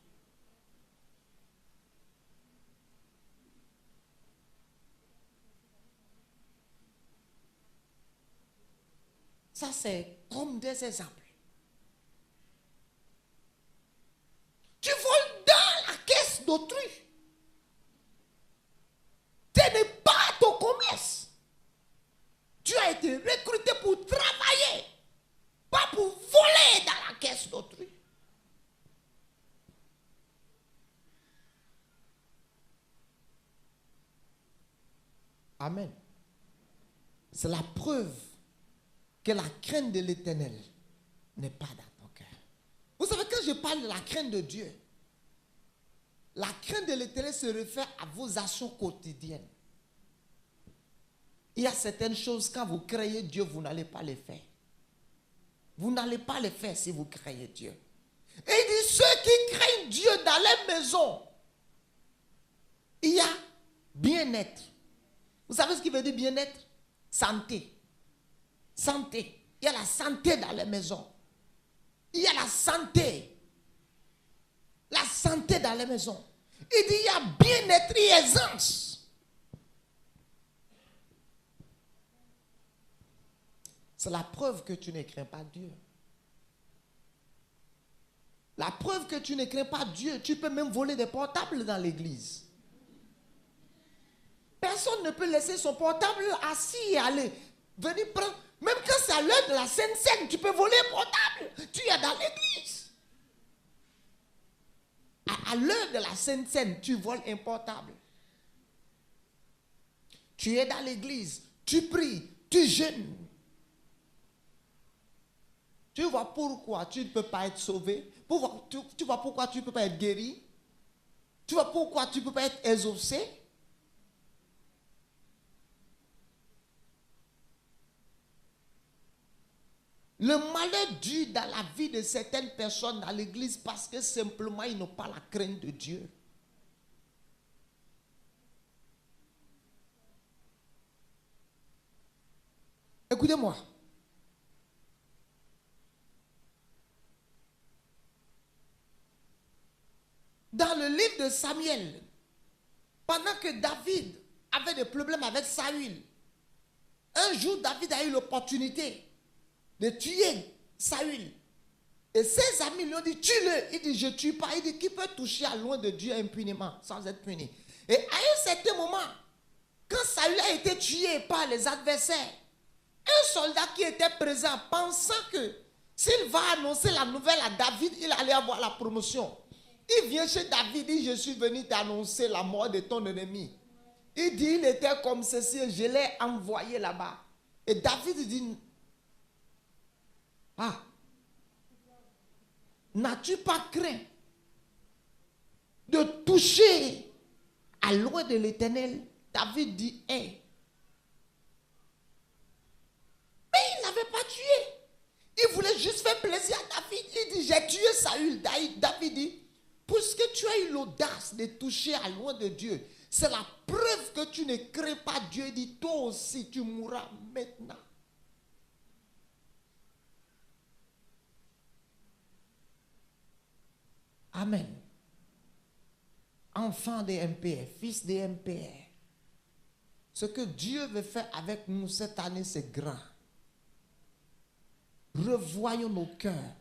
Ça, c'est comme des exemples. Tu voles dans la caisse d'autrui. Tu n'es pas à ton commerce. Tu as été recruté pour travailler, pas pour voler dans la caisse d'autrui. Amen. C'est la preuve que la crainte de l'Éternel n'est pas dans ton cœur. Vous savez, quand je parle de la crainte de Dieu, la crainte de l'Éternel se réfère à vos actions quotidiennes. Il y a certaines choses, quand vous craignez Dieu, vous n'allez pas les faire. Vous n'allez pas les faire si vous craignez Dieu. Et il dit, ceux qui craignent Dieu dans les maisons, il y a bien-être. Vous savez ce qui veut dire bien-être? Santé. Santé. Il y a la santé dans les maisons. Il y a la santé. La santé dans les maisons. Il dit, il y a bien-être et aisance. C'est la preuve que tu ne crains pas Dieu. La preuve que tu ne crains pas Dieu, tu peux même voler des portables dans l'église. Personne ne peut laisser son portable assis et aller. Venir prendre. Même quand c'est à l'heure de la Sainte Seine, tu peux voler un portable. Tu es dans l'église. À l'heure de la Sainte Seine, tu voles un portable. Tu es dans l'église. Tu pries. Tu jeûnes. Tu vois pourquoi tu ne peux pas être sauvé. Tu vois pourquoi tu ne peux pas être guéri. Tu vois pourquoi tu ne peux pas être exaucé. Le malheur dure dans la vie de certaines personnes dans l'église parce que simplement ils n'ont pas la crainte de Dieu. Écoutez-moi. Dans le livre de Samuel, pendant que David avait des problèmes avec Saül, un jour David a eu l'opportunité de tuer Saül. Et ses amis lui ont dit, tue-le. Il dit, je ne tue pas. Il dit, qui peut toucher à loin de Dieu impunément, sans être puni? Et à un certain moment, quand Saül a été tué par les adversaires, un soldat qui était présent, pensant que s'il va annoncer la nouvelle à David, il allait avoir la promotion. Il vient chez David, il dit, je suis venu t'annoncer la mort de ton ennemi. Il dit, il était comme ceci, je l'ai envoyé là-bas. Et David dit, ah, n'as-tu pas craint de toucher à loin de l'Éternel? David dit, hey. Mais il n'avait pas tué. Il voulait juste faire plaisir à David. Il dit, j'ai tué Saül. David dit, puisque tu as eu l'audace de toucher à loin de Dieu, c'est la preuve que tu ne crains pas Dieu. Il dit, toi aussi, tu mourras maintenant. Amen. Enfant des MPR, fils des MPR, ce que Dieu veut faire avec nous cette année, c'est grand. Revoyons nos cœurs,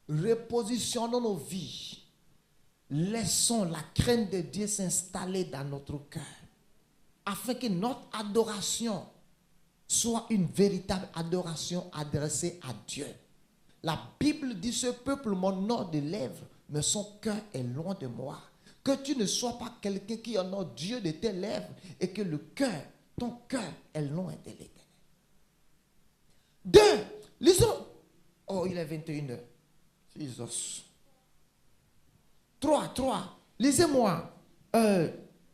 repositionnons nos vies, laissons la crainte de Dieu s'installer dans notre cœur, afin que notre adoration soit une véritable adoration adressée à Dieu. La Bible dit, ce peuple m'honore des lèvres, mais son cœur est loin de moi. Que tu ne sois pas quelqu'un qui honore Dieu de tes lèvres et que le cœur, ton cœur est loin de l'Éternel. 2. Lisons. Oh, il est 21h. Jesus. 3. Lisez-moi.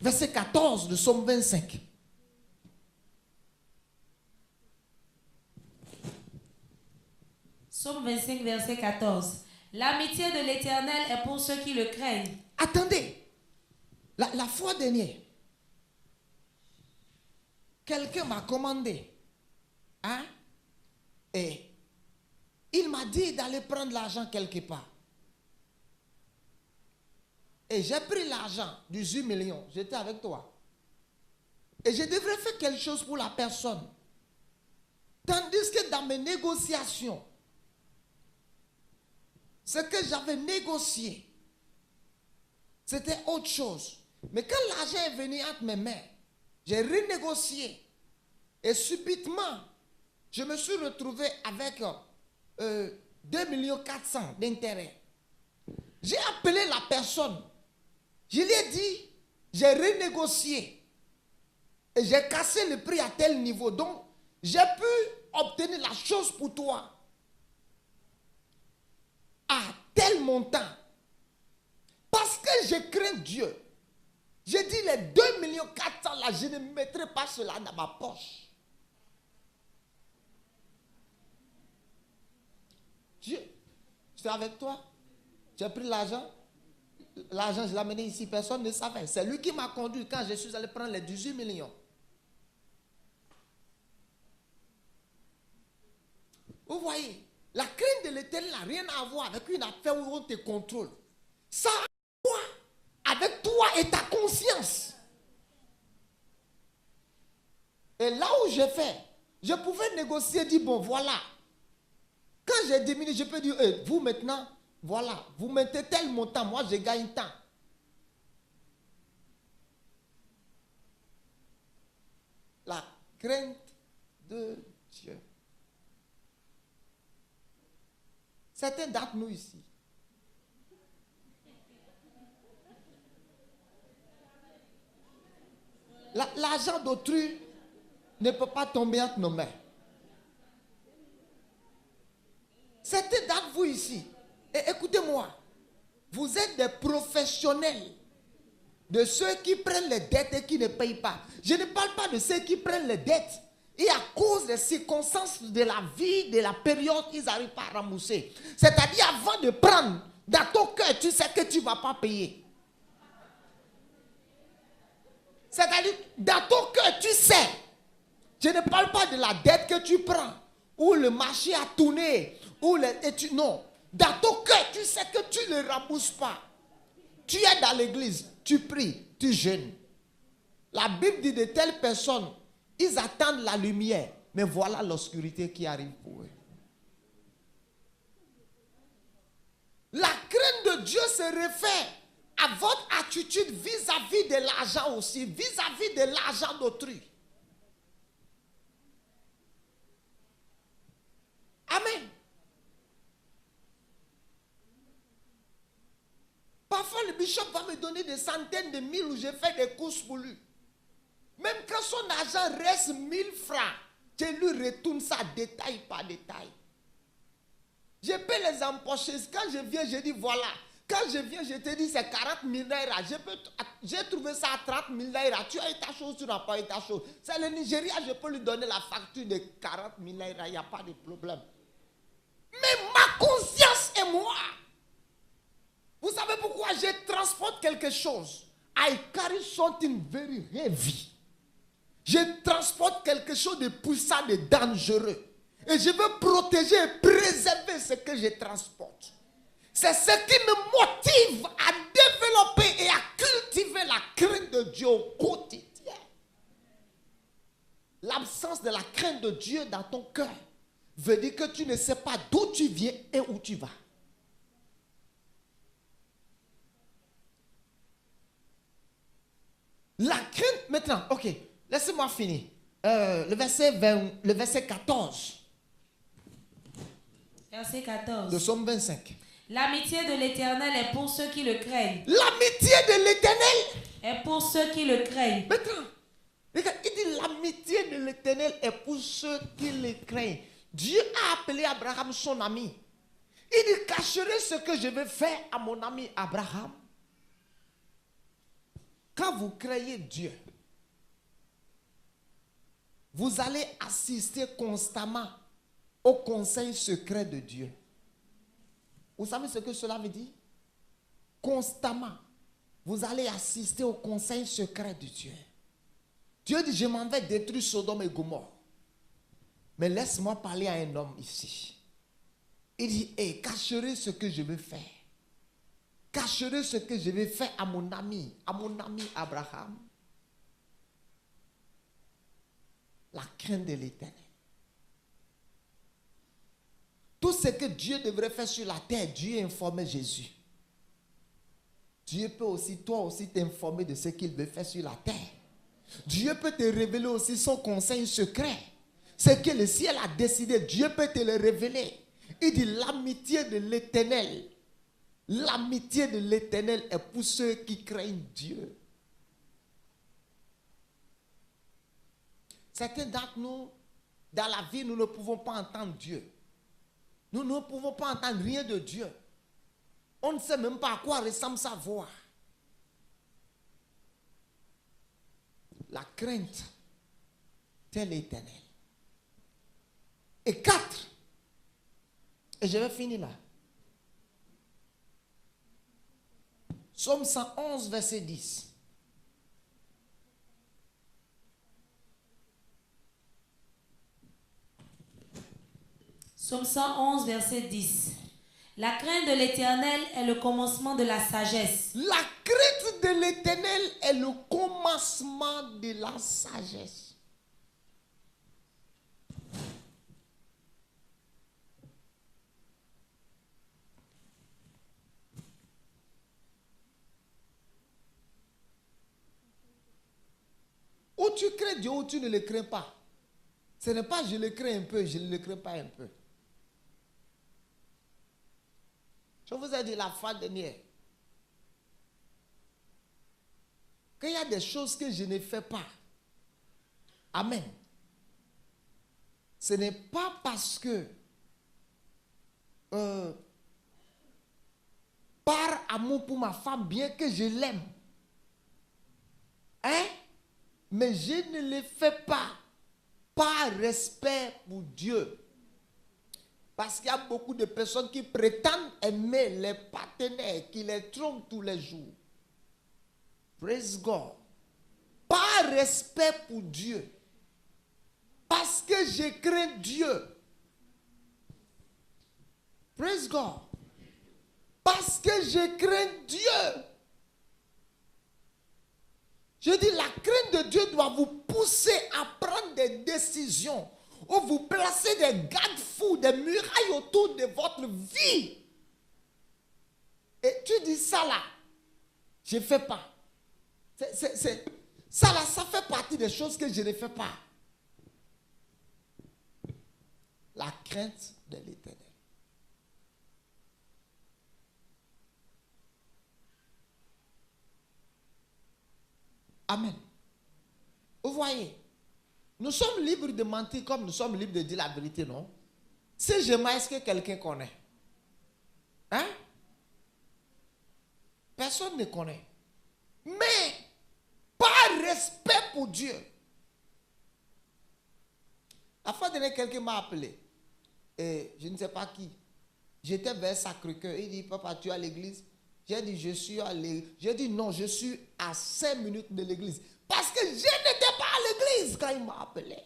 Verset 14 de Somme 25. Somme 25, verset 14. L'amitié de l'Éternel est pour ceux qui le craignent. Attendez. La fois dernière, quelqu'un m'a commandé. Hein? Et il m'a dit d'aller prendre l'argent quelque part. Et j'ai pris l'argent, 18 millions. J'étais avec toi. Et je devrais faire quelque chose pour la personne. Tandis que dans mes négociations, ce que j'avais négocié, c'était autre chose. Mais quand l'argent est venu entre mes mains, j'ai renégocié. Et subitement, je me suis retrouvé avec 2,4 millions d'intérêt. J'ai appelé la personne. Je lui ai dit, j'ai renégocié. Et j'ai cassé le prix à tel niveau. Donc, j'ai pu obtenir la chose pour toi à tel montant. Parce que je crains Dieu. J'ai dit les 2,4 millions là, je ne mettrai pas cela dans ma poche. Dieu, j'étais avec toi. J'ai pris l'argent. L'argent, je l'ai amené ici. Personne ne savait. C'est lui qui m'a conduit quand je suis allé prendre les 18 millions. Vous voyez, la crainte de l'Éternel n'a rien à voir avec une affaire où on te contrôle. Ça a quoi avec toi et ta conscience. Et là où j'ai fait, je pouvais négocier, dire bon voilà. Quand j'ai diminué, je peux dire, vous maintenant, voilà, vous mettez tel montant, moi je gagne tant. La crainte de Dieu. Certains d'entre nous ici, l'argent d'autrui ne peut pas tomber entre nos mains. Certains d'entre vous ici, et écoutez-moi, vous êtes des professionnels de ceux qui prennent les dettes et qui ne payent pas. Je ne parle pas de ceux qui prennent les dettes et à cause des circonstances de la vie, de la période, ils n'arrivent pas à rembourser. C'est-à-dire avant de prendre, dans ton cœur, tu sais que tu ne vas pas payer. C'est-à-dire, dans ton cœur, tu sais. Je ne parle pas de la dette que tu prends, où le marché a tourné, non. Dans ton cœur, tu sais que tu ne rembourses pas. Tu es dans l'église, tu pries, tu jeûnes. La Bible dit de telles personnes, ils attendent la lumière, mais voilà l'obscurité qui arrive pour eux. La crainte de Dieu se réfère à votre attitude vis-à-vis de l'argent aussi, vis-à-vis de l'argent d'autrui. Amen. Parfois, le bishop va me donner des centaines de mille où je fais des courses pour lui. Même quand son argent reste 1000 francs, je lui retourne ça détail par détail. Je peux les empocher. Quand je viens, je dis voilà. Quand je viens, je te dis c'est 40 000 naira. J'ai trouvé ça à 30 000 naira. Tu as eu ta chose, tu n'as pas eu ta chose. C'est le Nigeria, je peux lui donner la facture de 40 000 naira. Il n'y a pas de problème. Mais ma conscience et moi, vous savez pourquoi je transporte quelque chose? I carry something very heavy. Je transporte quelque chose de puissant, de dangereux. Et je veux protéger et préserver ce que je transporte. C'est ce qui me motive à développer et à cultiver la crainte de Dieu au quotidien. L'absence de la crainte de Dieu dans ton cœur veut dire que tu ne sais pas d'où tu viens et où tu vas. La crainte, maintenant, ok, laissez-moi finir. Le verset 14. Verset 14. De Somme 25. L'amitié de l'Éternel est pour ceux qui le craignent. L'amitié de l'Éternel est pour ceux qui le craignent. Maintenant, regarde, il dit l'amitié de l'Éternel est pour ceux qui le craignent. Dieu a appelé Abraham son ami. Il dit, cacherai ce que je vais faire à mon ami Abraham. Quand vous craignez Dieu, vous allez assister constamment au conseil secret de Dieu. Vous savez ce que cela veut dire? Constamment, vous allez assister au conseil secret de Dieu. Dieu dit, je m'en vais détruire Sodome et Gomorrhe. Mais laisse-moi parler à un homme ici. Il dit, cacherai ce que je vais faire. Cacherai ce que je vais faire à mon ami Abraham. La crainte de l'Éternel. Tout ce que Dieu devrait faire sur la terre, Dieu informait Jésus. Dieu peut aussi, toi aussi, t'informer de ce qu'il veut faire sur la terre. Dieu peut te révéler aussi son conseil secret. Ce que le ciel a décidé, Dieu peut te le révéler. Il dit l'amitié de l'Éternel. L'amitié de l'Éternel est pour ceux qui craignent Dieu. Certains d'entre nous, dans la vie, nous ne pouvons pas entendre Dieu. Nous ne pouvons pas entendre rien de Dieu. On ne sait même pas à quoi ressemble sa voix. La crainte de l'Éternel. Et 4. Et je vais finir là. Psaume 111, verset 10. Psaume 111, verset 10. La crainte de l'Éternel est le commencement de la sagesse. La crainte de l'Éternel est le commencement de la sagesse. Ou tu crains Dieu ou tu ne le crains pas. Ce n'est pas je le crains un peu, je ne le crains pas un peu. Je vous ai dit la fois dernière qu'il y a des choses que je ne fais pas. Amen. Ce n'est pas parce que par amour pour ma femme, bien que je l'aime, hein, mais je ne le fais pas par respect pour Dieu. Parce qu'il y a beaucoup de personnes qui prétendent aimer les partenaires, qui les trompent tous les jours. Praise God. Par respect pour Dieu. Parce que je crains Dieu. Praise God. Parce que je crains Dieu. Je dis, la crainte de Dieu doit vous pousser à prendre des décisions. Ou vous placez des garde-fous, des murailles autour de votre vie. Et tu dis ça là, je ne fais pas. Ça là, ça fait partie des choses que je ne fais pas. La crainte de l'Éternel. Amen. Vous voyez, nous sommes libres de mentir comme nous sommes libres de dire la vérité, non? Si je mens, est-ce que quelqu'un connaît? Hein? Personne ne connaît. Mais, par respect pour Dieu. La fois dernière, quelqu'un m'a appelé. Et je ne sais pas qui. J'étais vers Sacré-Cœur. Il dit, papa, tu es à l'église? J'ai dit, je suis à l'église. J'ai dit, non, je suis à 5 minutes de l'église. Parce que je n'étais pas à l'église quand il m'a appelé.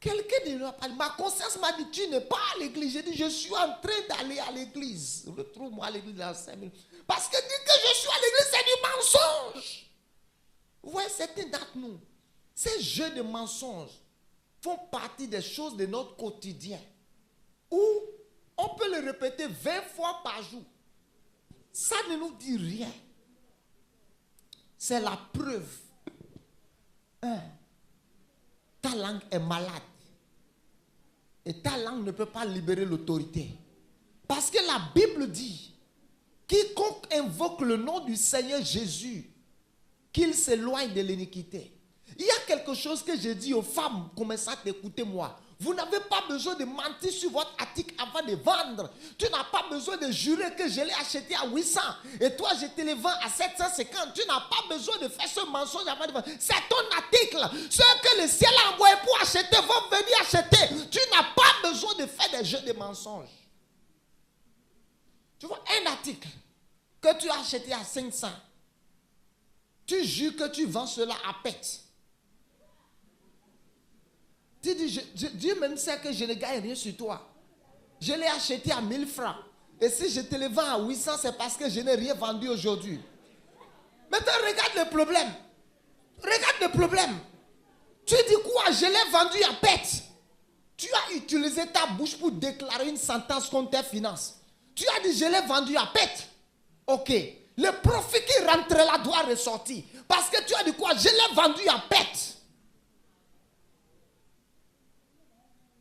Quelqu'un de lui, ma conscience m'a dit, tu n'es pas à l'église. J'ai dit, je suis en train d'aller à l'église. Retrouve-moi à l'église dans 5 minutes. Parce que dire que je suis à l'église, c'est du mensonge. Vous voyez, certains d'entre nous, ces jeux de mensonges font partie des choses de notre quotidien. Où on peut le répéter 20 fois par jour. Ça ne nous dit rien. C'est la preuve. Ta langue est malade. Et ta langue ne peut pas libérer l'autorité. Parce que la Bible dit, quiconque invoque le nom du Seigneur Jésus, qu'il s'éloigne de l'iniquité. Il y a quelque chose que je dis aux femmes, commencez à écouter moi. Vous n'avez pas besoin de mentir sur votre article avant de vendre. Tu n'as pas besoin de jurer que je l'ai acheté à 800 et toi je te le vends à 750. Tu n'as pas besoin de faire ce mensonge avant de vendre. C'est ton article. Ceux que le ciel a envoyés pour acheter vont venir acheter. Tu n'as pas besoin de faire des jeux de mensonges. Tu vois, un article que tu as acheté à 500, tu jures que tu vends cela à pète. Tu dis, Dieu même sait que je ne gagne rien sur toi. Je l'ai acheté à 1000 francs. Et si je te le vends à 800, c'est parce que je n'ai rien vendu aujourd'hui. Maintenant, regarde le problème. Regarde le problème. Tu dis quoi? Je l'ai vendu à pète. Tu as utilisé ta bouche pour déclarer une sentence contre tes finances. Tu as dit, je l'ai vendu à pète. Ok. Le profit qui rentre là doit ressortir. Parce que tu as dit quoi? Je l'ai vendu à pète.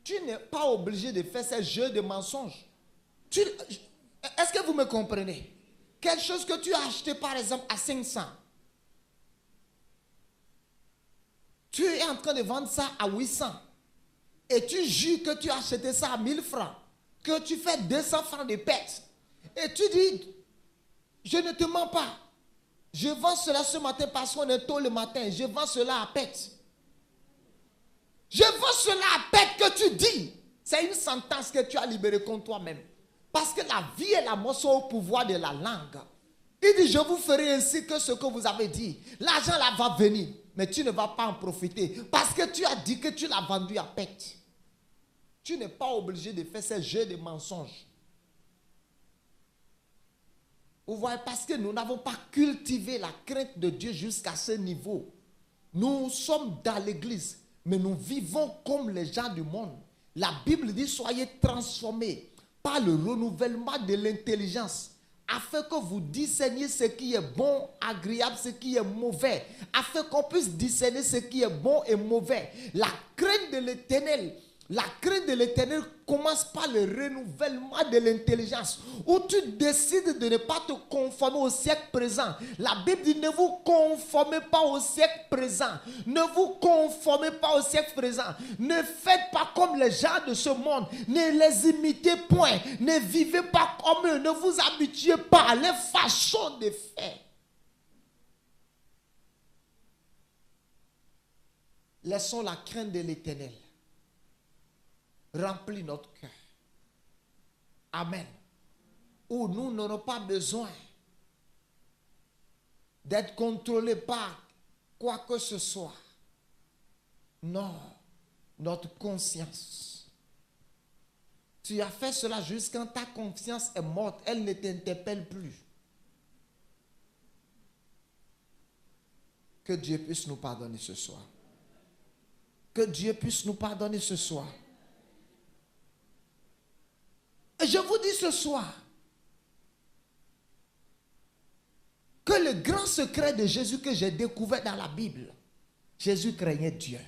Tu n'es pas obligé de faire ces jeux de mensonges. Est-ce que vous me comprenez? Quelque chose que tu as acheté par exemple à 500. Tu es en train de vendre ça à 800. Et tu jures que tu as acheté ça à 1000 francs. Que tu fais 200 francs de perte. Et tu dis, je ne te mens pas. Je vends cela ce matin parce qu'on est tôt le matin. Je vends cela à perte. Je vends cela à pète que tu dis. C'est une sentence que tu as libérée contre toi-même. Parce que la vie et la mort sont au pouvoir de la langue. Il dit, je vous ferai ainsi que ce que vous avez dit. L'argent là va venir. Mais tu ne vas pas en profiter. Parce que tu as dit que tu l'as vendu à pète. Tu n'es pas obligé de faire ces jeux de mensonges. Vous voyez, parce que nous n'avons pas cultivé la crainte de Dieu jusqu'à ce niveau. Nous sommes dans l'église. Mais nous vivons comme les gens du monde. La Bible dit, soyez transformés par le renouvellement de l'intelligence, afin que vous discerniez ce qui est bon, agréable, ce qui est mauvais, afin qu'on puisse discerner ce qui est bon et mauvais. La crainte de l'Éternel, commence par le renouvellement de l'intelligence, où tu décides de ne pas te conformer au siècle présent. La Bible dit, ne vous conformez pas au siècle présent. Ne vous conformez pas au siècle présent. Ne faites pas comme les gens de ce monde. Ne les imitez point. Ne vivez pas comme eux. Ne vous habituez pas à leur façon de faire. Laissons la crainte de l'Éternel remplit notre cœur. Amen. Où nous n'aurons pas besoin d'être contrôlés par quoi que ce soit. Non, notre conscience. Tu as fait cela jusqu'à ta conscience est morte, elle ne t'interpelle plus. Que Dieu puisse nous pardonner ce soir. Que Dieu puisse nous pardonner ce soir. Et je vous dis ce soir que le grand secret de Jésus que j'ai découvert dans la Bible, Jésus craignait Dieu.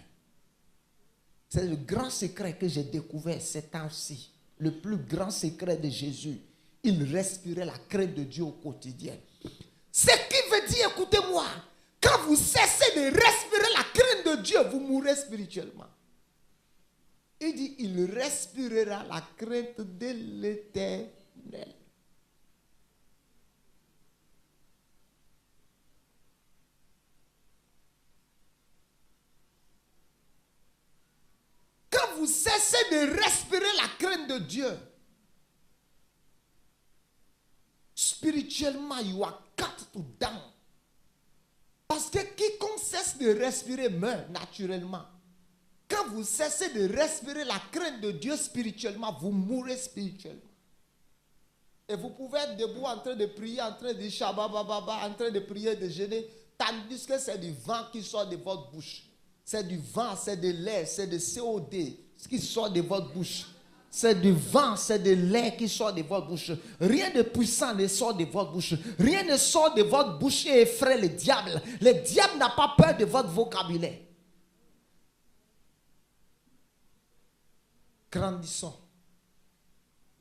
C'est le grand secret que j'ai découvert ces temps-ci. Le plus grand secret de Jésus. Il respirait la crainte de Dieu au quotidien. Ce qui veut dire, écoutez-moi, quand vous cessez de respirer la crainte de Dieu, vous mourrez spirituellement. Il dit, il respirera la crainte de l'Éternel. de respirer la crainte de Dieu, spirituellement, you are cut to down. Parce que quiconque cesse de respirer meurt naturellement. Quand vous cessez de respirer la crainte de Dieu spirituellement, vous mourrez spirituellement. Et vous pouvez être debout en train de prier, en train de dire Shabababa, en train de prier, de jeûner, tandis que c'est du vent qui sort de votre bouche. C'est du vent, c'est de l'air, c'est de COD qui sort de votre bouche. C'est du vent, c'est de l'air qui sort de votre bouche. Rien de puissant ne sort de votre bouche. Rien ne sort de votre bouche et effraie le diable. Le diable n'a pas peur de votre vocabulaire. Grandissons.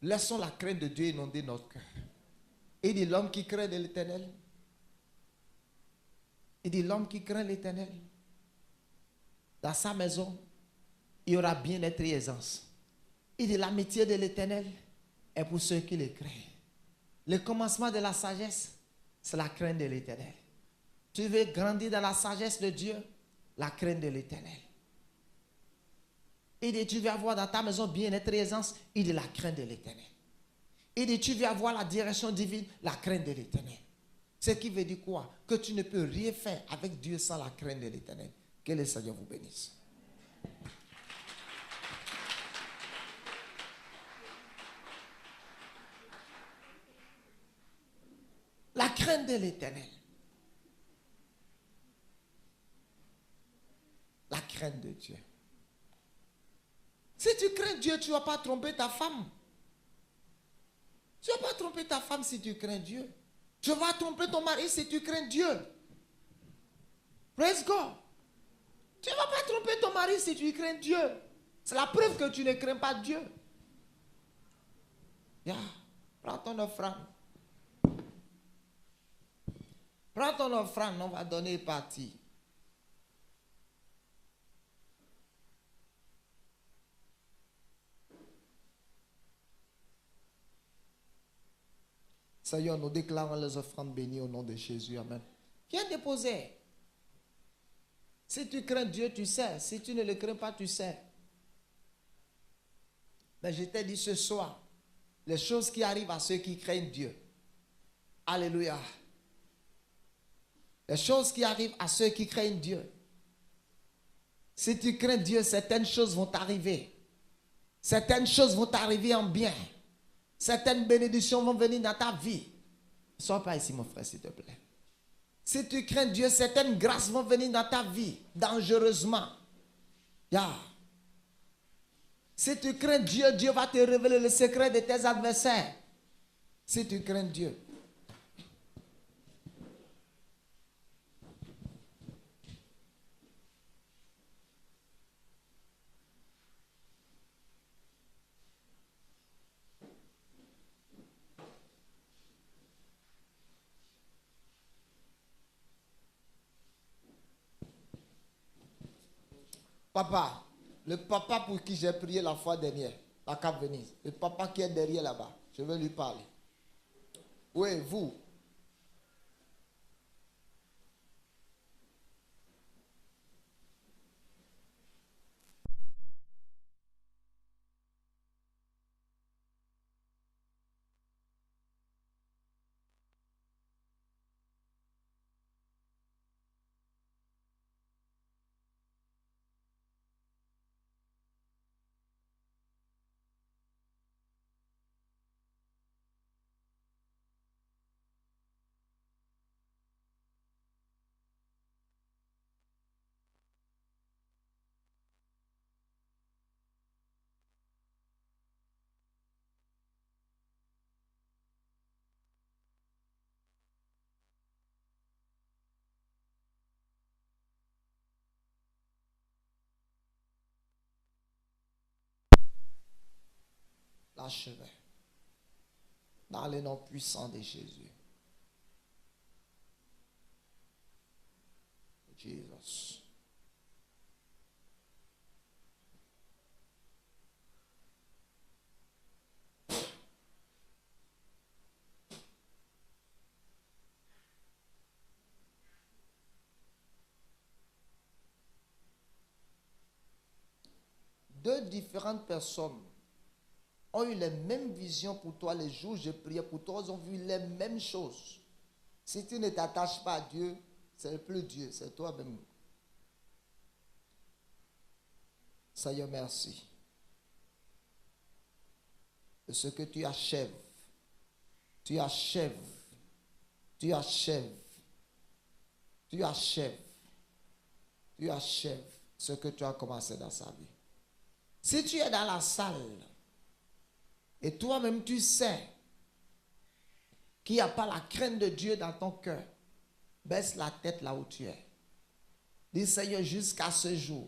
Laissons la crainte de Dieu inonder notre cœur. Il dit l'homme qui craint de l'Éternel. Il dit l'homme qui craint l'Éternel. Dans sa maison, il y aura bien-être et aisance. Il dit l'amitié de l'Éternel est pour ceux qui le craignent. Le commencement de la sagesse, c'est la crainte de l'Éternel. Tu veux grandir dans la sagesse de Dieu, la crainte de l'Éternel. Il dit tu veux avoir dans ta maison bien-être et aisance, il dit la crainte de l'Éternel. Il dit tu veux avoir la direction divine, la crainte de l'Éternel. Ce qui veut dire quoi? Que tu ne peux rien faire avec Dieu sans la crainte de l'Éternel. Que le Seigneur vous bénisse. La crainte de l'Éternel. La crainte de Dieu. Si tu crains Dieu, tu ne vas pas tromper ta femme. Tu ne vas pas tromper ta femme si tu crains Dieu. Tu vas tromper ton mari si tu crains Dieu. Praise God. Tu ne vas pas tromper ton mari si tu crains Dieu. C'est la preuve que tu ne crains pas Dieu. Yeah. Prends ton offrande. Prends ton offrande, on va donner partie. Seigneur, nous déclarons les offrandes bénies au nom de Jésus. Amen. Viens déposer. Si tu crains Dieu, tu sais. Si tu ne le crains pas, tu sais. Mais je t'ai dit ce soir, les choses qui arrivent à ceux qui craignent Dieu. Alléluia. Les choses qui arrivent à ceux qui craignent Dieu. Si tu crains Dieu, certaines choses vont t'arriver. Certaines choses vont t'arriver en bien. Certaines bénédictions vont venir dans ta vie. Ne sois pas ici, mon frère, s'il te plaît. Si tu crains Dieu, certaines grâces vont venir dans ta vie, dangereusement. Yeah. Si tu crains Dieu, Dieu va te révéler le secret de tes adversaires. Si tu crains Dieu. Papa, le papa pour qui j'ai prié la fois dernière, à Cap Venise, le papa qui est derrière là-bas, je vais lui parler. Oui, vous. L'achevez. Dans le nom puissant de Jésus. Jesus. deux différentes personnes ont eu les mêmes visions pour toi les jours où je priais pour toi, ils ont vu les mêmes choses. Si tu ne t'attaches pas à Dieu, c'est plus Dieu, c'est toi-même. Seigneur, merci de ce que tu achèves. Tu achèves. Tu achèves. Tu achèves. Tu achèves ce que tu as commencé dans sa vie. Si tu es dans la salle et toi-même tu sais qu'il n'y a pas la crainte de Dieu dans ton cœur, baisse la tête là où tu es. Dis Seigneur, jusqu'à ce jour,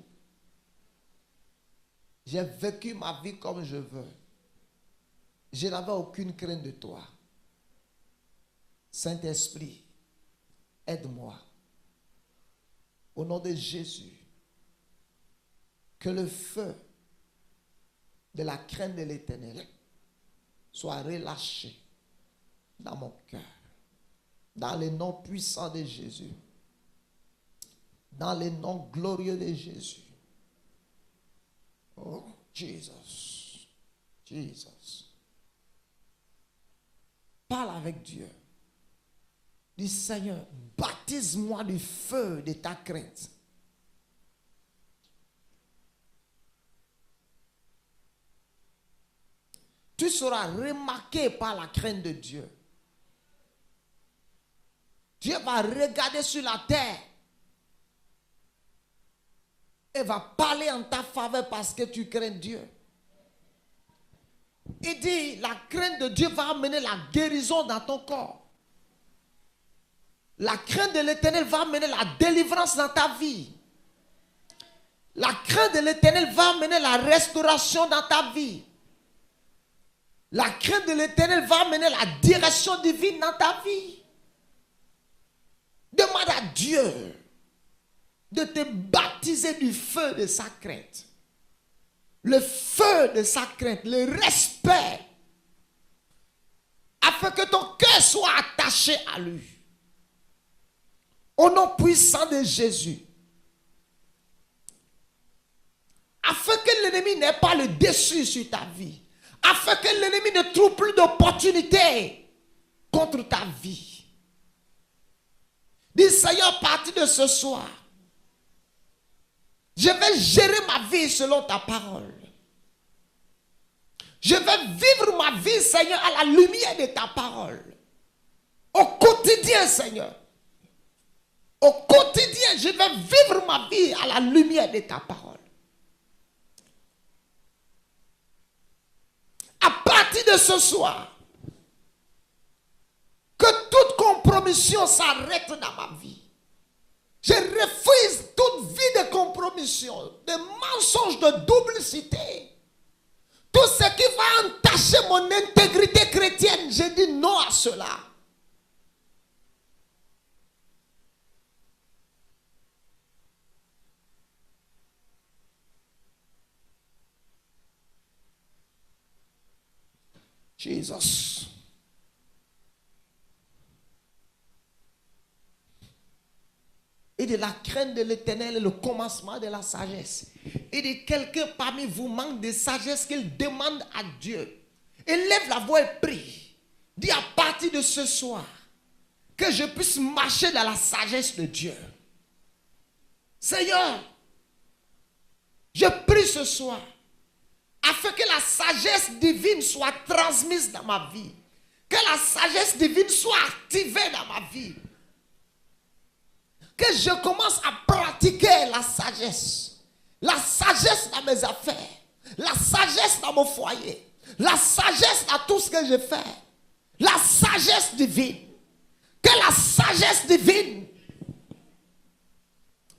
j'ai vécu ma vie comme je veux. Je n'avais aucune crainte de toi. Saint-Esprit, aide-moi. Au nom de Jésus, que le feu de la crainte de l'Éternel soit relâché dans mon cœur. Dans le nom puissant de Jésus. Dans le nom glorieux de Jésus. Oh, Jesus. Jesus. Parle avec Dieu. Dis Seigneur, baptise-moi du feu de ta crainte. Tu seras remarqué par la crainte de Dieu. Dieu va regarder sur la terre et va parler en ta faveur parce que tu crains Dieu. Il dit, la crainte de Dieu va amener la guérison dans ton corps. La crainte de l'Éternel va amener la délivrance dans ta vie. La crainte de l'Éternel va amener la restauration dans ta vie. La crainte de l'Éternel va amener la direction divine dans ta vie. Demande à Dieu de te baptiser du feu de sa crainte. Le feu de sa crainte, le respect, afin que ton cœur soit attaché à lui. Au nom puissant de Jésus. Afin que l'ennemi n'ait pas le dessus sur ta vie. Afin que l'ennemi ne trouve plus d'opportunité contre ta vie. Dis Seigneur, à partir de ce soir, je vais gérer ma vie selon ta parole. Je vais vivre ma vie, Seigneur, à la lumière de ta parole. Au quotidien, Seigneur. Au quotidien, je vais vivre ma vie à la lumière de ta parole. À partir de ce soir, que toute compromission s'arrête dans ma vie. Je refuse toute vie de compromission, de mensonges, de duplicité. Tout ce qui va entacher mon intégrité chrétienne, je dis non à cela. Jesus. Et de la crainte de l'Éternel est le commencement de la sagesse. Et de quelqu'un parmi vous manque de sagesse qu'il demande à Dieu. Élève la voix et prie. Dis à partir de ce soir que je puisse marcher dans la sagesse de Dieu. Seigneur, je prie ce soir afin que la sagesse divine soit transmise dans ma vie. Que la sagesse divine soit activée dans ma vie. Que je commence à pratiquer la sagesse. La sagesse dans mes affaires. La sagesse dans mon foyer. La sagesse dans tout ce que je fais. La sagesse divine. Que la sagesse divine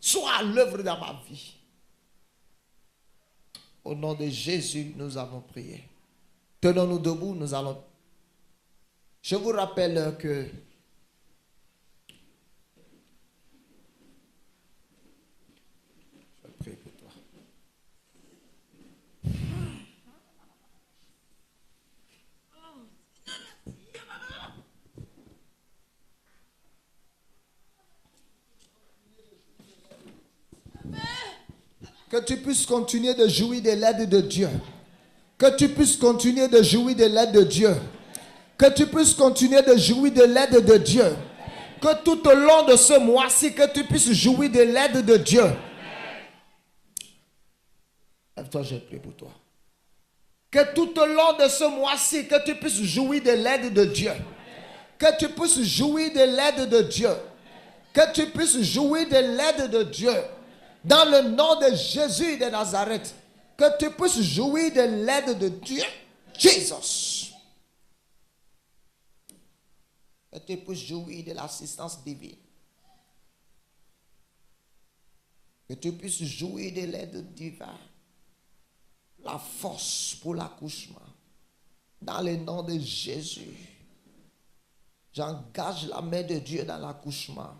soit à l'œuvre dans ma vie. Au nom de Jésus, nous avons prié. Tenons-nous debout, nous allons. Je vous rappelle que je vais prier pour toi. Que tu puisses continuer de jouir de l'aide de Dieu. Que tu puisses continuer de jouir de l'aide de Dieu. Que tu puisses continuer de jouir de l'aide de Dieu. Que tout au long de ce mois-ci, que tu puisses jouir de l'aide de Dieu. Lève-toi, je prie pour toi. Que tout au long de ce mois-ci, que tu puisses jouir de l'aide de Dieu. Que tu puisses jouir de l'aide de Dieu. Que tu puisses jouir de l'aide de Dieu. Dans le nom de Jésus de Nazareth. Que tu puisses jouir de l'aide de Dieu. Jésus. Que tu puisses jouir de l'assistance divine. Que tu puisses jouir de l'aide divine. La force pour l'accouchement. Dans le nom de Jésus. J'engage la main de Dieu dans l'accouchement.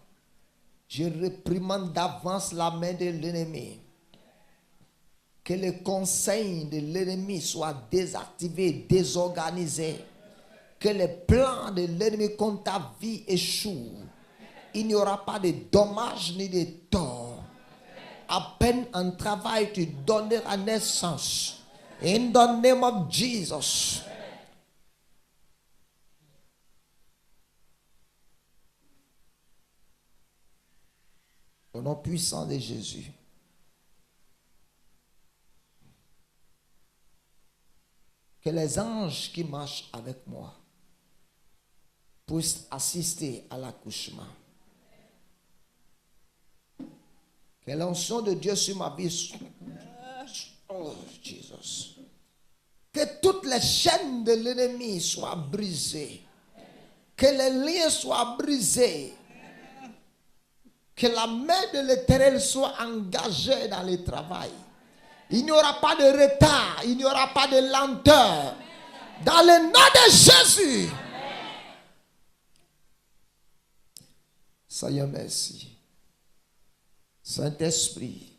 Je réprimande d'avance la main de l'ennemi. Que les conseils de l'ennemi soient désactivés, désorganisés. Que les plans de l'ennemi contre ta vie échouent. Il n'y aura pas de dommages ni de torts. À peine un travail, tu donneras naissance. In the name of Jesus. Au nom puissant de Jésus. Que les anges qui marchent avec moi puissent assister à l'accouchement. Que l'onction de Dieu sur ma vie. Oh, Jésus. Que toutes les chaînes de l'ennemi soient brisées. Que les liens soient brisés. Que la main de l'Éternel soit engagée dans le travail. Il n'y aura pas de retard. Il n'y aura pas de lenteur. Dans le nom de Jésus. Seigneur, merci. Saint-Esprit,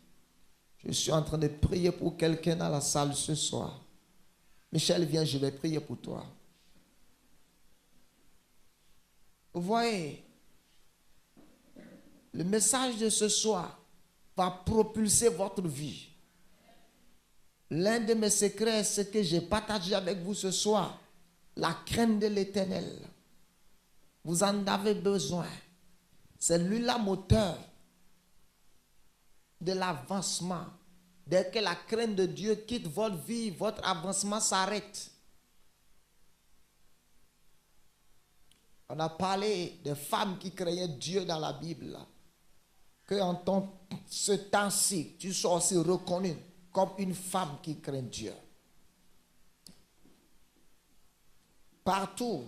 je suis en train de prier pour quelqu'un dans la salle ce soir. Michel, viens, je vais prier pour toi. Vous voyez, le message de ce soir va propulser votre vie. L'un de mes secrets, c'est que j'ai partagé avec vous ce soir, la crainte de l'Éternel. Vous en avez besoin. C'est lui la moteur de l'avancement. Dès que la crainte de Dieu quitte votre vie, votre avancement s'arrête. On a parlé de femmes qui craignaient Dieu dans la Bible. Que en ce temps-ci, tu sois aussi reconnu comme une femme qui craint Dieu. Partout,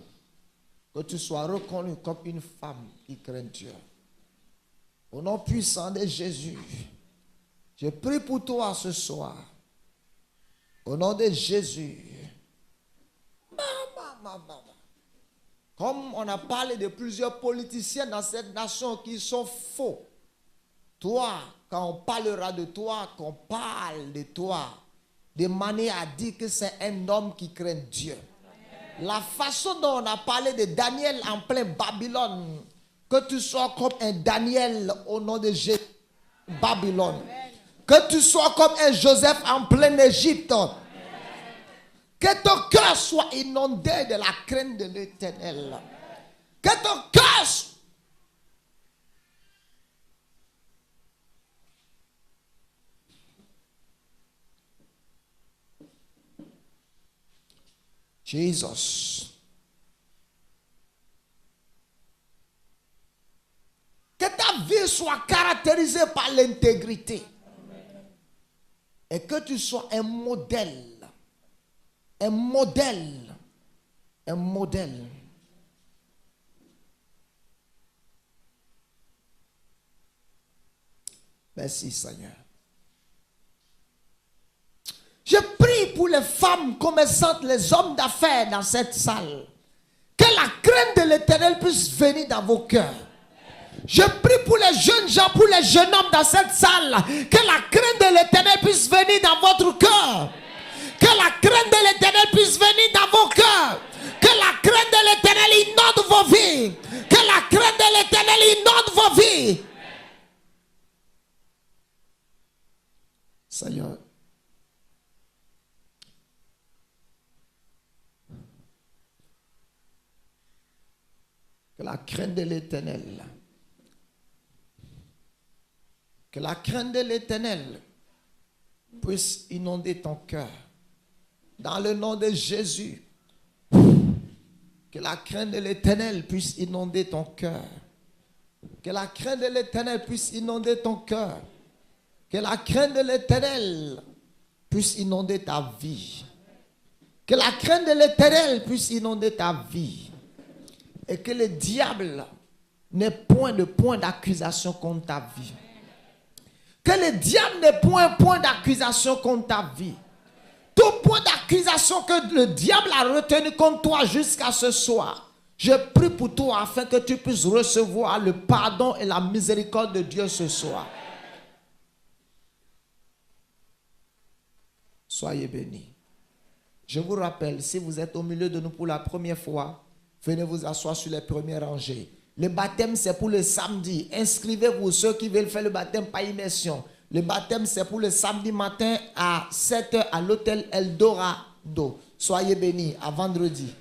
que tu sois reconnu comme une femme qui craint Dieu. Au nom puissant de Jésus, je prie pour toi ce soir. Au nom de Jésus. Comme on a parlé de plusieurs politiciens dans cette nation qui sont faux. Toi, quand on parlera de toi, qu'on parle de toi, de manière à dire que c'est un homme qui craint Dieu. La façon dont on a parlé de Daniel en plein Babylone, que tu sois comme un Daniel au nom de Jésus, Babylone. Que tu sois comme un Joseph en pleine Égypte. Que ton cœur soit inondé de la crainte de l'Éternel. Que ton cœur soit... Jesus. Que ta vie soit caractérisée par l'intégrité. Et que tu sois un modèle. Un modèle. Un modèle. Merci Seigneur. Je prie pour les femmes commerçantes, les hommes d'affaires dans cette salle. Que la crainte de l'Éternel puisse venir dans vos cœurs. Je prie pour les jeunes gens, pour les jeunes hommes dans cette salle. Que la crainte de l'Éternel puisse venir dans votre cœur. Que la crainte de l'Éternel puisse venir dans vos cœurs. Que la crainte de l'Éternel inonde vos vies. Que la crainte de l'Éternel inonde vos vies. Seigneur, que la crainte de l'Éternel, puisse inonder ton cœur. Dans le nom de Jésus, que la crainte de l'Éternel puisse inonder ton cœur. Que la crainte de l'Éternel puisse inonder ton cœur. Que la crainte de l'Éternel puisse inonder ta vie. Que la crainte de l'Éternel puisse inonder ta vie. Et que le diable n'ait point de point d'accusation contre ta vie. Que le diable n'ait point d'accusation contre ta vie. Tout point d'accusation que le diable a retenu contre toi jusqu'à ce soir, je prie pour toi afin que tu puisses recevoir le pardon et la miséricorde de Dieu ce soir. Soyez bénis. Je vous rappelle, si vous êtes au milieu de nous pour la première fois, venez vous asseoir sur les premières rangées. Le baptême, c'est pour le samedi. Inscrivez-vous, ceux qui veulent faire le baptême par immersion. Le baptême, c'est pour le samedi matin à 7h à l'hôtel Eldorado. Soyez bénis. À vendredi.